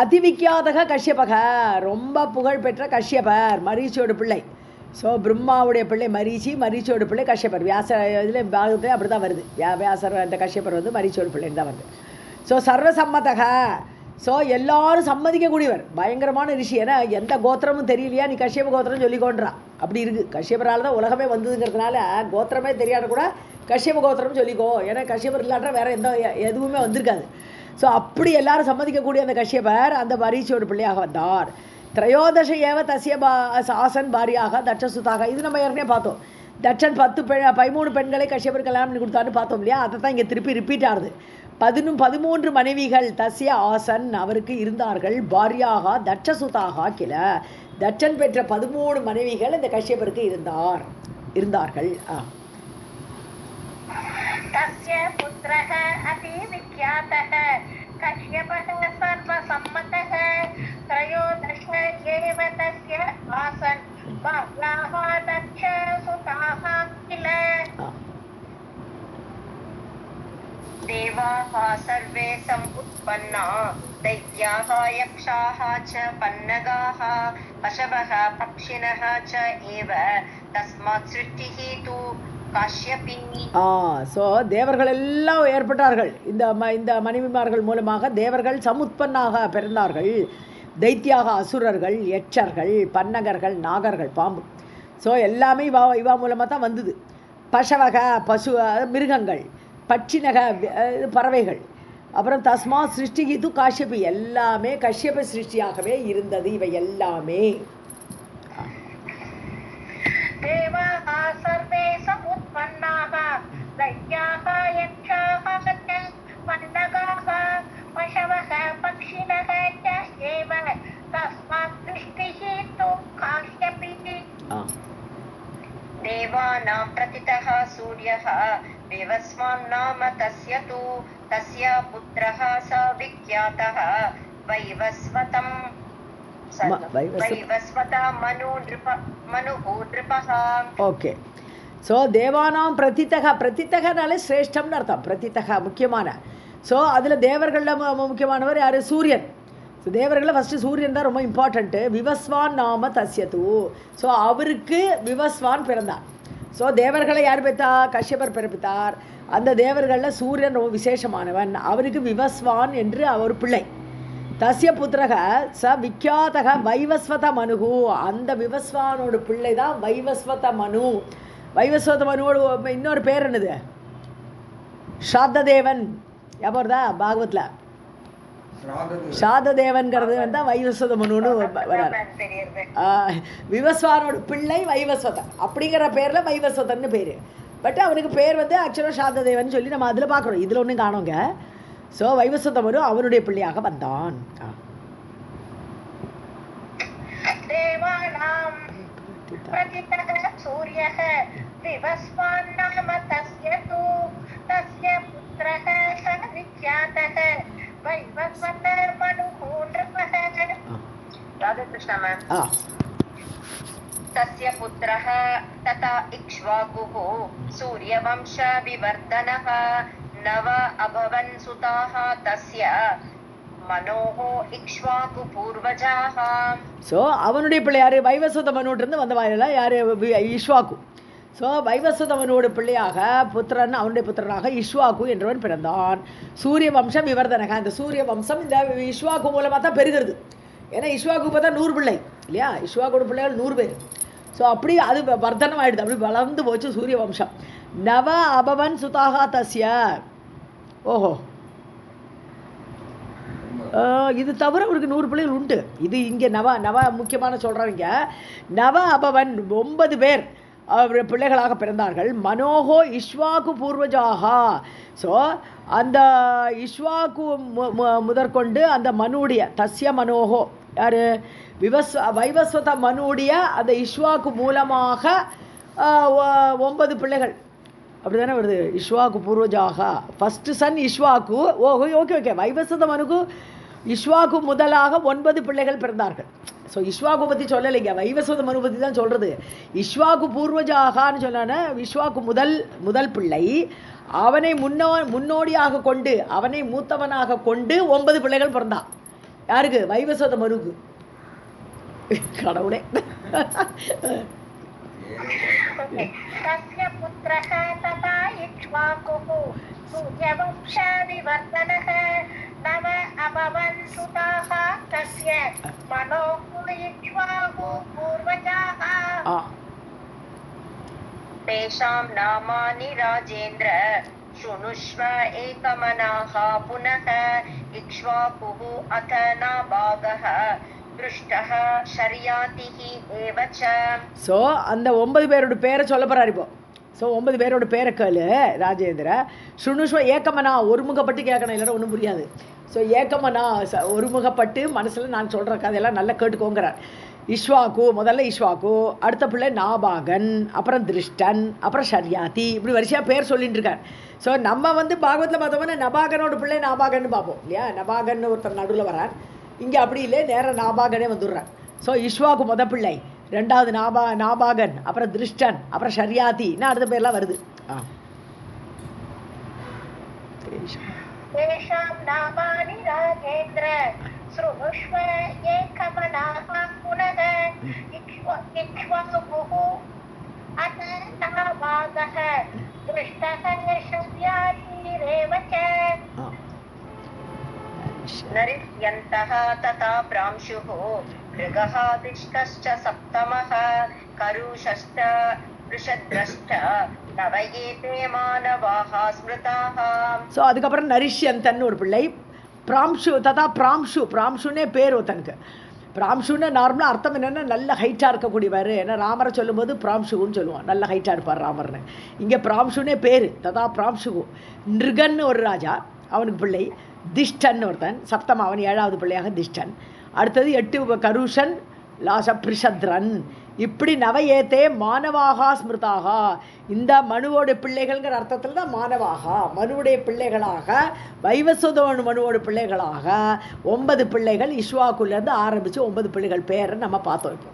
அதிவிக்கியாதக கஷ்யபக, ரொம்ப புகழ்பெற்ற கஷ்யபர் மரீச்சியோட பிள்ளை. ஸோ பிரம்மாவுடைய பிள்ளை மரீச்சி, மரீச்சியோட பிள்ளை கஷ்யபர். வியாசர் இதில் பாகத்தில் அப்படி தான் வருது. வியாசர் அந்த கஷ்யபர் வந்து மரீச்சியோட பிள்ளைன்னு தான் வருது. ஸோ சர்வசம்மதக, ஸோ எல்லாரும் சம்மதிக்கக்கூடியவர், பயங்கரமான ரிஷி. ஏன்னா எந்த கோத்திரமும் தெரியலையா, நீ கஷ்யப கோத்திரம் சொல்லிக்கோன்றா, அப்படி இருக்குது. கஷ்யபரால் தான் உலகமே வந்ததுங்கிறதுனால கோத்திரமே தெரியாத கூட கஷ்யப கோத்திரம் சொல்லிக்கோ, ஏன்னா கஷ்யபர் இல்லாட்டா வேறு எதுவுமே வந்திருக்காது. ஸோ அப்படி எல்லாரும் சம்மதிக்கக்கூடிய அந்த கஷ்யபர் அந்த மரீச்சியோட பிள்ளையாக வந்தார். திரையோதச ஏவ தசிய ஆசன் பாரியாக தட்சசுதாக, இது நம்ம ஏற்கனவே பார்த்தோம். தட்சன் 13 பெண்களை கஷ்யபர் கல்யாணம் பண்ணி கொடுத்தான்னு பார்த்தோம் இல்லையா, அதை தான் இங்கே திருப்பி ரிப்பீட் ஆகுது. 13 மனைவிகள் தசிய ஆசன் அவருக்கு இருந்தார்கள். பாரியாக தட்சசுதாக கில, தட்சன் பெற்ற 13 மனைவிகள் இந்த கஷ்யபருக்கு இருந்தார்கள். तस्य पुत्रः अतिविख्यातः कश्यपः सर्वसम्मतः त्रयोदश एव तस्य आसन् भार्याः दक्षसुताः किल देवाः सर्वे समुत्पन्ना दैत्याः यक्षाः च पन्नगाः पशवः पक्षिणः च एव तस्मात् सृष्टिः तु काश्यपी. ஸோ தேவர்கள் எல்லாம் ஏற்பட்டார்கள். இந்த மனைவிமார்கள் மூலமாக தேவர்கள் சமுத்பன்னாக பிறந்தார்கள். தைத்தியாக அசுரர்கள், யட்சர்கள், பன்னகர்கள், நாகர்கள், பாம்பு. ஸோ எல்லாமே இவா மூலமாக தான் வந்தது. பசவக பசு மிருகங்கள், பட்சினக பறவைகள், அப்புறம் தஸ்மா சிருஷ்டிகிது காஷ்யபி, எல்லாமே கஷ்யப சிருஷ்டியாகவே இருந்தது இவை எல்லாமே. देवाः सर्वे समुत्पन्नाः दैत्याः यक्षाः च पन्नगाः पशवः पक्षिणः च एव तस्मात् सृष्टिः तु काश्यपि. देवानां प्रतितः सूर्यः विवस्वान् नाम तस्य तु तस्य पुत्रः स विख्यातः वैवस्वतं ஓகே. ஸோ தேவானாம் பிரதித்தகனாலே சிரேஷ்டம்னு அர்த்தம். பிரதித்தக முக்கியமான. ஸோ அதில் தேவர்களில் முக்கியமானவர் யார், சூரியன். ஸோ தேவர்களில் ஃபஸ்ட்டு சூரியன் தான் ரொம்ப இம்பார்ட்டண்ட்டு. விவஸ்வான் நாம தஸ்யது, ஸோ அவருக்கு விவஸ்வான் பிறந்தார். ஸோ தேவர்களை யார் பெற்றா, கஷ்யபர் பிறப்பித்தார். அந்த தேவர்களில் சூரியன் ரொம்ப விசேஷமானவன், அவருக்கு விவஸ்வான் என்று அவர் பிள்ளை. தஸ்ய புத்திரக ச விக்யாதக வைவஸ்வத மனுகு, அந்த விவஸ்வானோட பிள்ளை தான் வைவஸ்வத மனு. வைவஸ்வத மனுவோட இன்னொரு பேர் என்னது, ஸ்ராத்ததேவன். ஞாபகம்தா பாகவத்தில் ஸ்ராத்ததேவன்கிறது வந்து வைவஸ்வத மனுன்னு வராரு. விவஸ்வானோட பிள்ளை வைவஸ்வதன் அப்படிங்கிற பேரில் வைவஸ்வதன்னு பேர். பட் அவனுக்கு பேர் வந்து ஆக்சுவலாக ஸ்ராத்ததேவன் சொல்லி நம்ம அதில் பார்க்குறோம். இதில் ஒன்றும் காணோங்க. ஸோ வைவஸ்வத மனு அவனுடைய பிள்ளையாக வந்தான். சூரியः விவஸ்வான் நாம தஸ்ய தூ தஸ்ய புத்திரः स विख्यातः வைவஸ்வத மனுः நிருபः. ராதே கிருஷ்ணா மேம். तस्य पुत्रः तथा इक्ष्वाकुः सूर्यवंश विवर्धनः नव अभवन् सुताः तस्य மனோஹோ இக்ஷ்வாகு பூர்வஜாஹ. ஸோ அவனுடைய பிள்ளை யார்? வைவஸ்வத மனுவிலிருந்து வந்த வாயில யார்? இஷ்வாக்கு. ஸோ வைவஸ்வத மனுவோட பிள்ளையாக புத்திரன், அவனுடைய புத்திரனாக இஷ்வாக்கு என்றவன் பிறந்தான். சூரிய வம்சம் விவர்தனக. இந்த சூரிய வம்சம் இந்த இஷ்வாக்கு மூலமாக தான் பெருகிறது. ஏன்னா இஷ்வாக்கு பார்த்தா 100 பிள்ளை இல்லையா? இஷ்வாக்கோட பிள்ளைகள் 100 பேர். ஸோ அப்படி அது வர்த்தனம் ஆகிடுது, அப்படி வளர்ந்து போச்சு சூரிய வம்சம். நவ அபவன் சுதாகா தஸ்ய. ஓஹோ, இது தவிர அவருக்கு 100 பிள்ளைகள் உண்டு. இது இங்கே நவ முக்கியமான சொல்கிறாங்க. நவ அபவன் 9 பேர் அவர் பிள்ளைகளாக பிறந்தார்கள். மனோஹோ இஷ்வாக்கு பூர்வஜாகா. ஸோ அந்த இஷ்வாக்கு முதற்கொண்டு அந்த மனுடைய தஸ்ய மனோஹோ யார்? வைவஸ்வத மனுடைய அந்த இஷ்வாக்கு மூலமாக 9 பிள்ளைகள். அப்படி தானே வருது? இஷ்வாக்கு பூர்வஜாகா. First son Ikshvaku. Okay. Vaivasvata மனுக்கு இஷ்வாக்கு முதலாக 9 பிள்ளைகள் பிறந்தார்கள். ஸோ இஷ்வாக்கு பற்றி சொல்லலைங்க, வைவஸ்வத மனு பற்றி தான் சொல்கிறது. இஷ்வாக்கு பூர்வஜாகான்னு சொன்னான இஷ்வாக்கு முதல் பிள்ளை. அவனை முன்னோடியாக கொண்டு, அவனை மூத்தவனாக கொண்டு 9 பிள்ளைகள் பிறந்தான். யாருக்கு? வைவஸ்வத மனுக்கு. கடவுளே. தஸ்ய புத்ரஹ ததா இக்ஷ்வாகுஹ சூர்யவம்சாவிவர்தனஹ நவ அபவன் சுதாஹ தஸ்ய மனோஹோ இக்ஷ்வாகு பூர்வஜாஹ. தேஷாம் நாமானி ராஜேந்திர शृणुष्व एकमनाः पुनः इक्ष्वाकुः अथ नाभागः दृष्टः शर्यातिः एव च. ஸோ அந்த 9 பேரோட பேரை சொல்ல போகிறார் இப்போ. ஸோ 9 பேரோட பேரை கேளு ராஜேந்திர. சுணுஷ்வ ஏக்கமனா, ஒருமுகப்பட்டு கேட்கணும், இல்லைன்னா ஒன்றும் புரியாது. ஸோ ஏக்கமனா ஒருமுகப்பட்டு மனசில் நான் சொல்கிற கதையெல்லாம் நல்லா கேட்டுக்கோங்கிறார். இஷ்வாக்கு, முதல்ல இஷ்வாக்கு, அடுத்த பிள்ளை நாபாகன், அப்புறம் திருஷ்டன், அப்புறம் ஷர்யாதி, இப்படி வரிசையாக பேர் சொல்லிட்டு இருக்கார். ஸோ நம்ம பாகவத்தில் பார்த்தோம்னா நபாகனோட பிள்ளை நாபாகன்னு பார்ப்போம் இல்லையா? நபாகன் ஒருத்தர் நடுவில் வரார். இங்கே அப்படி இல்லை, நேராக நாபாகனே வந்துடுறார். ஸோ இஷ்வாக்கு முத பிள்ளை, ரெண்டாவது நாபாகன், அப்புறம் திருஷ்டன், அப்புறம் ஷர்யாதி, இன்னும் அடுத்த பேர்லாம் வருது. शृणुष्व एकमनाः पुनः इक्ष्वाकुः अथ नाभागः दृष्टः शर्यातिरेव च. नरिष्यन्तः तथा प्रांशुः मृगः दिष्टश्च सप्तमः करुषश्च वृषद्रश्च नवयेते मानवाः स्मृताः. ஸோ அதுக்கப்புறம் நரிஷ்யந்தன் ஒரு பிள்ளை, பிராம்ஷு ததா பிராம்ஷுன்னே பேர் ஒருத்தனுக்கு. பிராம்ஷுன்னு நார்மலாக அர்த்தம் என்னென்னா நல்ல ஹைட்டாக இருக்கக்கூடியவர். ஏன்னா ராமரை சொல்லும்போது பிராம்ஷுன்னு சொல்லுவான், நல்ல ஹைட்டாக இருப்பார் ராமர்னு. இங்கே பிராம்ஷுன்னே பேர், ததா பிராம்ஷு. நிருகன்னு ஒரு ராஜா, அவனுக்கு பிள்ளை. திஷ்டன் ஒருத்தன், சப்தம், அவன் 7வது பிள்ளையாக திஷ்டன். அடுத்தது 8 கருஷன், லாச பிரிஷத்ரன். இப்படி நவயேத்தே மானவாகா ஸ்மிருதாகா. இந்த மனுவோட பிள்ளைகள்ங்கிற அர்த்தத்தில் தான் மானவாகா, மனுவுடைய பிள்ளைகளாக, வைவஸ்வத மனுவோட பிள்ளைகளாக 9 பிள்ளைகள் இஷ்வாக்குலேருந்து ஆரம்பித்து 9 பிள்ளைகள் பேரை நம்ம பார்த்தோம் இப்போ.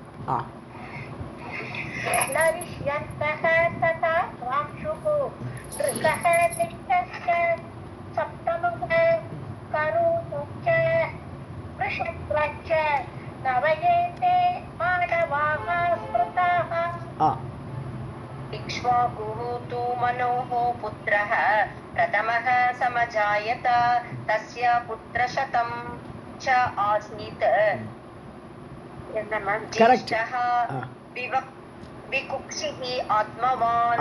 इक्ष्वाकुः तु मनोः पुत्रः प्रथमः समजायत तस्य पुत्रशतं च आसीत्. ज्येष्ठः विकुक्षिः आत्मवान्.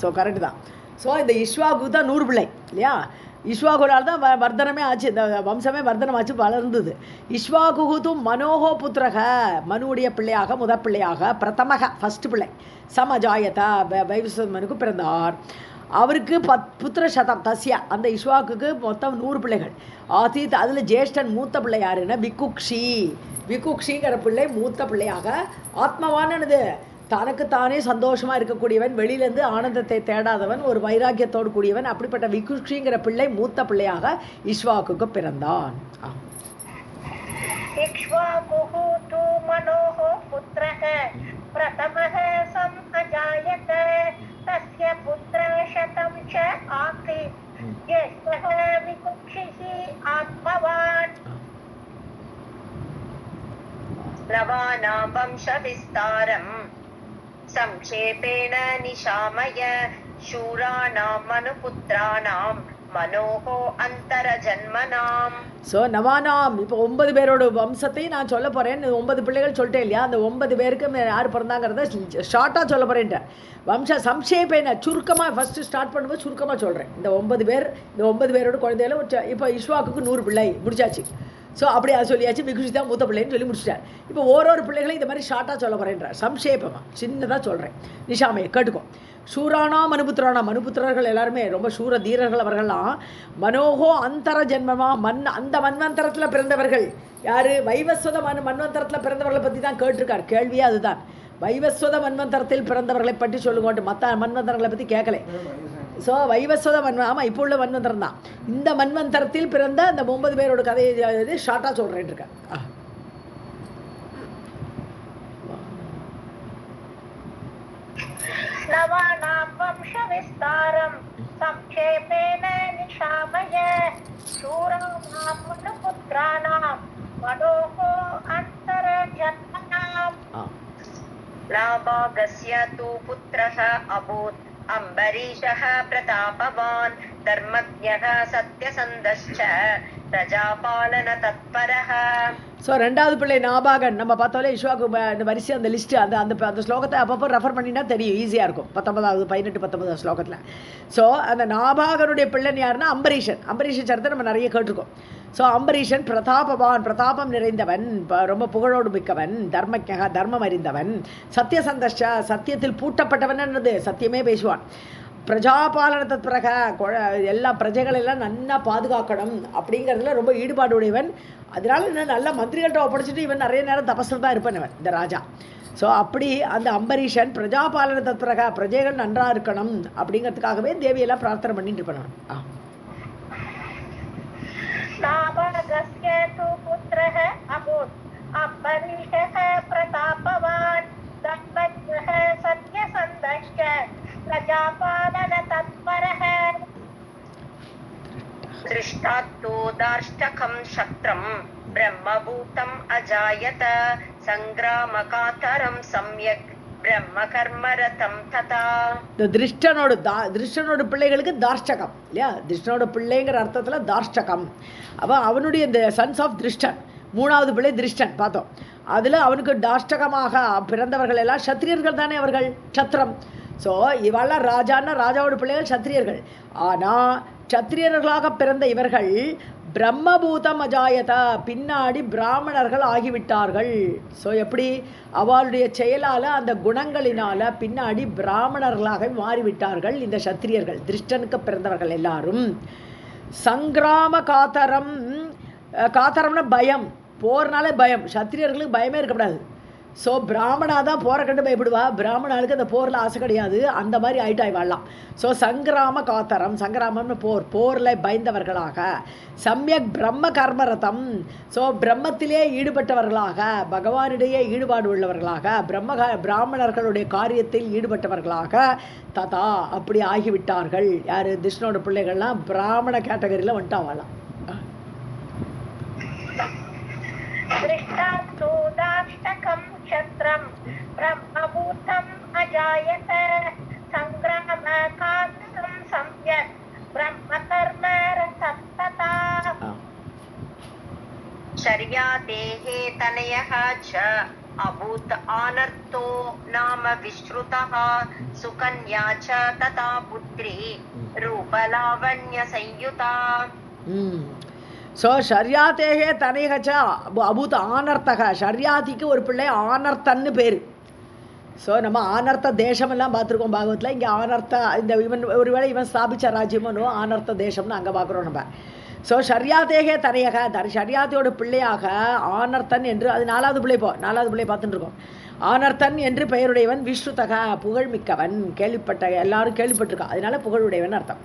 ஸோ கரெக்டு தான். ஸோ இந்த இஷ்வாக்கு தான் 100 பிள்ளை இல்லையா? இஷ்வாகுனால் தான் வர்தனமே ஆச்சு, இந்த வம்சமே வர்தனமாச்சு, வளர்ந்தது. இஷ்வாகுது மனோகோ புத்திரக, மனுவுடைய பிள்ளையாக, முதற் பிள்ளையாக, பிரதமக ஃபஸ்ட் பிள்ளை, சமஜாயதா வைவஸ்வத மனுக்கு பிறந்தார். அவருக்கு புத்திர சதம் தஸ்யா, அந்த இஷ்வாக்குக்கு மொத்தம் 100 பிள்ளைகள் ஆசித். அதில் ஜேஷ்டன் மூத்த பிள்ளை யாருன்னா விகுக்ஷிங்கிற பிள்ளை மூத்த பிள்ளையாக. ஆத்மவானது தனக்குத்தானே சந்தோஷமாக இருக்கக்கூடியவன், வெளியிலேருந்து ஆனந்தத்தை தேடாதவன், ஒரு வைராக்கியத்தோடு கூடியவன். அப்படிப்பட்ட விகுக்ஷிங்கிற பிள்ளை மூத்த பிள்ளையாக இஷ்வாக்குக்கு பிறந்தான். नवानां वंशविस्तारम् संक्षेपेण निशामय शूराणां मनुपुत्राणां मनोः अन्तरजन्मनाम्. ஸோ நவானாம் இப்போ 9 பேரோட வம்சத்தையும் நான் சொல்ல போகிறேன். 9 பிள்ளைகள் சொல்லிட்டேன் இல்லையா, அந்த 9 பேருக்கு யார் பிறந்தாங்கிறத ஷார்ட்டாக சொல்ல போகிறேன்ட்டேன். வம்ச சம்ஷேபேன சுருக்கமாக ஃபஸ்ட்டு ஸ்டார்ட் பண்ணும்போது சுருக்கமாக சொல்கிறேன். இந்த 9 பேரோட குழந்தைகளும் இப்போ இஷ்வாக்கு 100 பிள்ளை முடிச்சாச்சு. ஸோ அப்படி அது சொல்லியாச்சு. விகுஷி தான் மூத்த பிள்ளைன்னு சொல்லி முடிச்சிட்டார். இப்போ ஒரு பிள்ளைகளையும் இந்த மாதிரி ஷார்ட்டாக சொல்ல போகிறேன்றார். சம்ஷேபமாக சின்னதாக சொல்கிறேன். நிஷாமையை கேட்டுக்கோ. சூரானா மனுபுத்திரர்கள் எல்லாருமே ரொம்ப சூர தீரர்கள். அவர்கள்லாம் மனோகோ அந்தர ஜென்மமா அந்த மன்வந்தரத்தில் பிறந்தவர்கள். யார்? வைவஸ்வத மன்வந்தரத்தில் பிறந்தவர்களை பற்றி தான் கேட்டிருக்கார். கேள்வியே அதுதான். வைவஸ்வத மன்வந்தரத்தில் பிறந்தவர்களை பற்றி சொல்லுங்கோட்டு. மற்ற மன்வந்தரங்களை பற்றி கேட்கல. ஸோ வைவஸ்வத ஆமாம், இப்போ உள்ள மன்வந்தரம் தான். இந்த மன்வந்தரத்தில் பிறந்த அந்த 9 பேரோட கதையை ஷார்ட்டாக சொல்கிறேன் இருக்கேன். नवानां वंशविस्तारं संक्षेपेण निशामय शूराणां मनुपुत्राणां मनोः अन्तरजन्मनाम्. नाभागस्य तु पुत्रः अभूत् अम्बरीषः प्रतापवान् धर्मज्ञः सत्यसन्धश्च प्रजापालनतत्परः. ஸோ 2வது பிள்ளை நாபாகன். நம்ம பார்த்தாலே இஷ்வாக்கு இந்த வரிசை அந்த லிஸ்ட்டு அந்த ஸ்லோகத்தை அப்பப்போ ரெஃபர் பண்ணினா தெரியும், ஈஸியாக இருக்கும். 19வது 18-19 ஸ்லோகத்தில். ஸோ அந்த நாபாகனுடைய பிள்ளைன்னு யாருன்னா அம்பரீஷன். அம்பரீஷன் சரித்தை நம்ம நிறைய கேட்டிருக்கோம். ஸோ அம்பரீஷன் பிரதாபவான், பிரதாபம் நிறைந்தவன், ரொம்ப புகழோடு மிக்கவன், தர்மஜக தர்மம் அறிந்தவன், சத்தியசந்தஷ்ட சத்தியத்தில் பூட்டப்பட்டவன் என்னது சத்தியமே பேசுவான், பிரஜாபாலன தத்பரக எல்லா பிரஜைகளெல்லாம் நன்னா பாதுகாக்கணும் அப்படிங்கிறதுல ரொம்ப ஈடுபாடு உடையவன். அதனால இன்னும் நல்ல மந்திரிகள்கிட்ட ஒப்படைச்சிட்டு இவன் நிறைய நேரம் தபஸில் தான் இருப்பான் இவன் இந்த ராஜா. ஸோ அப்படி அந்த அம்பரீஷன் பிரஜாபாலன தத்பரக பிரஜைகள் நன்றாக இருக்கணும் அப்படிங்கிறதுக்காகவே தேவியெல்லாம் பிரார்த்தனை பண்ணிட்டு இருப்பான். दृष्टात्तो दार्ष्टकं शत्रं ब्रह्मभूतम् अजायत संग्रामकातरं सम्यक् ब्रह्मकर्मरतं तथा. இந்த திருஷ்டனோட பிள்ளைகளுக்கு தார்ஷ்டகம் இல்லையா, திருஷ்டனோட பிள்ளைங்கிற அர்த்தத்தில் தார்ஷ்டகம். அவனுடைய இந்த சன்ஸ் ஆஃப் திருஷ்டன் 3வது பிள்ளை திருஷ்டன் பார்த்தோம். அதில் அவனுக்கு தாஷ்டகமாக பிறந்தவர்கள் எல்லாம் சத்திரியர்கள் தானே, அவர்கள் சத்திரம். ஸோ இவெல்லாம் ராஜான்னா ராஜாவோட பிள்ளைகள் சத்திரியர்கள். ஆனால் சத்திரியர்களாக பிறந்த இவர்கள் பிரம்மபூதம் அஜாயத பின்னாடி பிராமணர்கள் ஆகிவிட்டார்கள். ஸோ எப்படி அவளுடைய செயலால் அந்த குணங்களினால் பின்னாடி பிராமணர்களாக மாறிவிட்டார்கள் இந்த சத்திரியர்கள், திருஷ்டனுக்கு பிறந்தவர்கள் எல்லாரும். சங்கிராம காத்தரம்னா பயம், போர்னாலே பயம். சத்திரியர்களுக்கு பயமே இருக்கக்கூடாது. ஸோ பிராமணா தான் போரை கண்டு பயப்படுவா, பிராமணாளுக்கு அந்த போரில் ஆசை கிடையாது. அந்த மாதிரி ஆயிட்டாய் வாழலாம். ஸோ சங்கிராம காத்தரம், சங்கிராமம்னு போரில் பயந்தவர்களாக. சமயக் பிரம்ம கர்மரதம், ஸோ பிரம்மத்திலே ஈடுபட்டவர்களாக, பகவானிடையே ஈடுபாடு உள்ளவர்களாக, பிராமணர்களுடைய காரியத்தில் ஈடுபட்டவர்களாக. ததா அப்படி ஆகிவிட்டார்கள். யார்? கிருஷ்ணனோட பிள்ளைகள்லாம் பிராமண கேட்டகரியில் வந்துட்டா வாழலாம். दृष्टात्तोदाष्टकं क्षत्रं ब्रह्मभूतम् अजायत संग्रामकातरं सम्यक् ब्रह्मकर्मरतं तथा. शर्यातेः तनयः च अभूत् आनर्तो नाम विश्रुतः सुकन्या च तथा पुत्री रूपलावण्यसंयुता. ஸோ ஷர்யாத்தேகே தனைகச்ச அபூத் ஆனர்த்தக. ஷர்யாத்திக்கு ஒரு பிள்ளை ஆனர்த்தன்னு பேர். ஸோ நம்ம ஆனர்த்த தேசமெல்லாம் பார்த்துருக்கோம் பாகவத்தில். இங்கே ஆனர்த்த இந்த இவன் ஒருவேளை இவன் ஸ்தாபிச்ச ராஜ்யமோ ஆனர்த்த தேசம்னு அங்கே பார்க்குறோம் நம்ம. ஸோ ஷர்யாத்தேகே தனையக ஷர்யாத்தியோட பிள்ளையாக ஆனர்த்தன் என்று, அது 4வது பிள்ளை. 4வது பிள்ளை பார்த்துட்டு இருக்கோம். ஆனர்த்தன் என்று பெயருடையவன், விஸ்ருதக புகழ்மிக்கவன், எல்லாரும் கேள்விப்பட்டிருக்கா, அதனால புகழுடையவன் அர்த்தம்.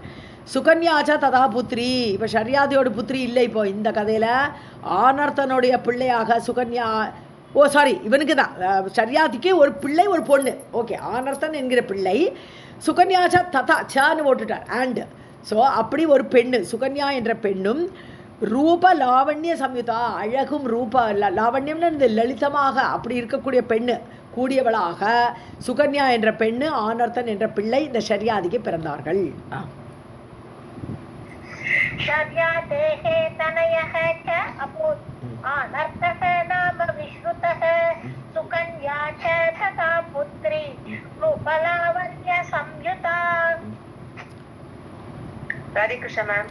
சுகன்யாச்சா ததா புத்திரி. இப்போ ஷர்யாதியோட புத்திரி இல்லை. இப்போ இந்த கதையில் ஆனர்த்தனுடைய பிள்ளையாக சுகன்யா, இவனுக்கு தான் ஷர்யாதிக்கு ஒரு பிள்ளை ஒரு பொண்ணு. ஓகே, ஆனர்த்தன் என்கிற பிள்ளை. சுகன்யாச்சா ததா சான்னு போட்டுட்டார் அண்ட். ஸோ அப்படி ஒரு பெண்ணு சுகன்யா என்ற பெண்ணும் ரூப லாவண்ய சம்யுதா, அழகும் ரூப லாவண்யம்னு இந்த லலிதமாக அப்படி இருக்கக்கூடிய பெண்ணு கூடியவளாக சுகன்யா என்ற பெண்ணு ஆனர்த்தன் என்ற பிள்ளை இந்த ஷர்யாதிக்கு பிறந்தார்கள். ராதே கிருஷ்ணா மேம்.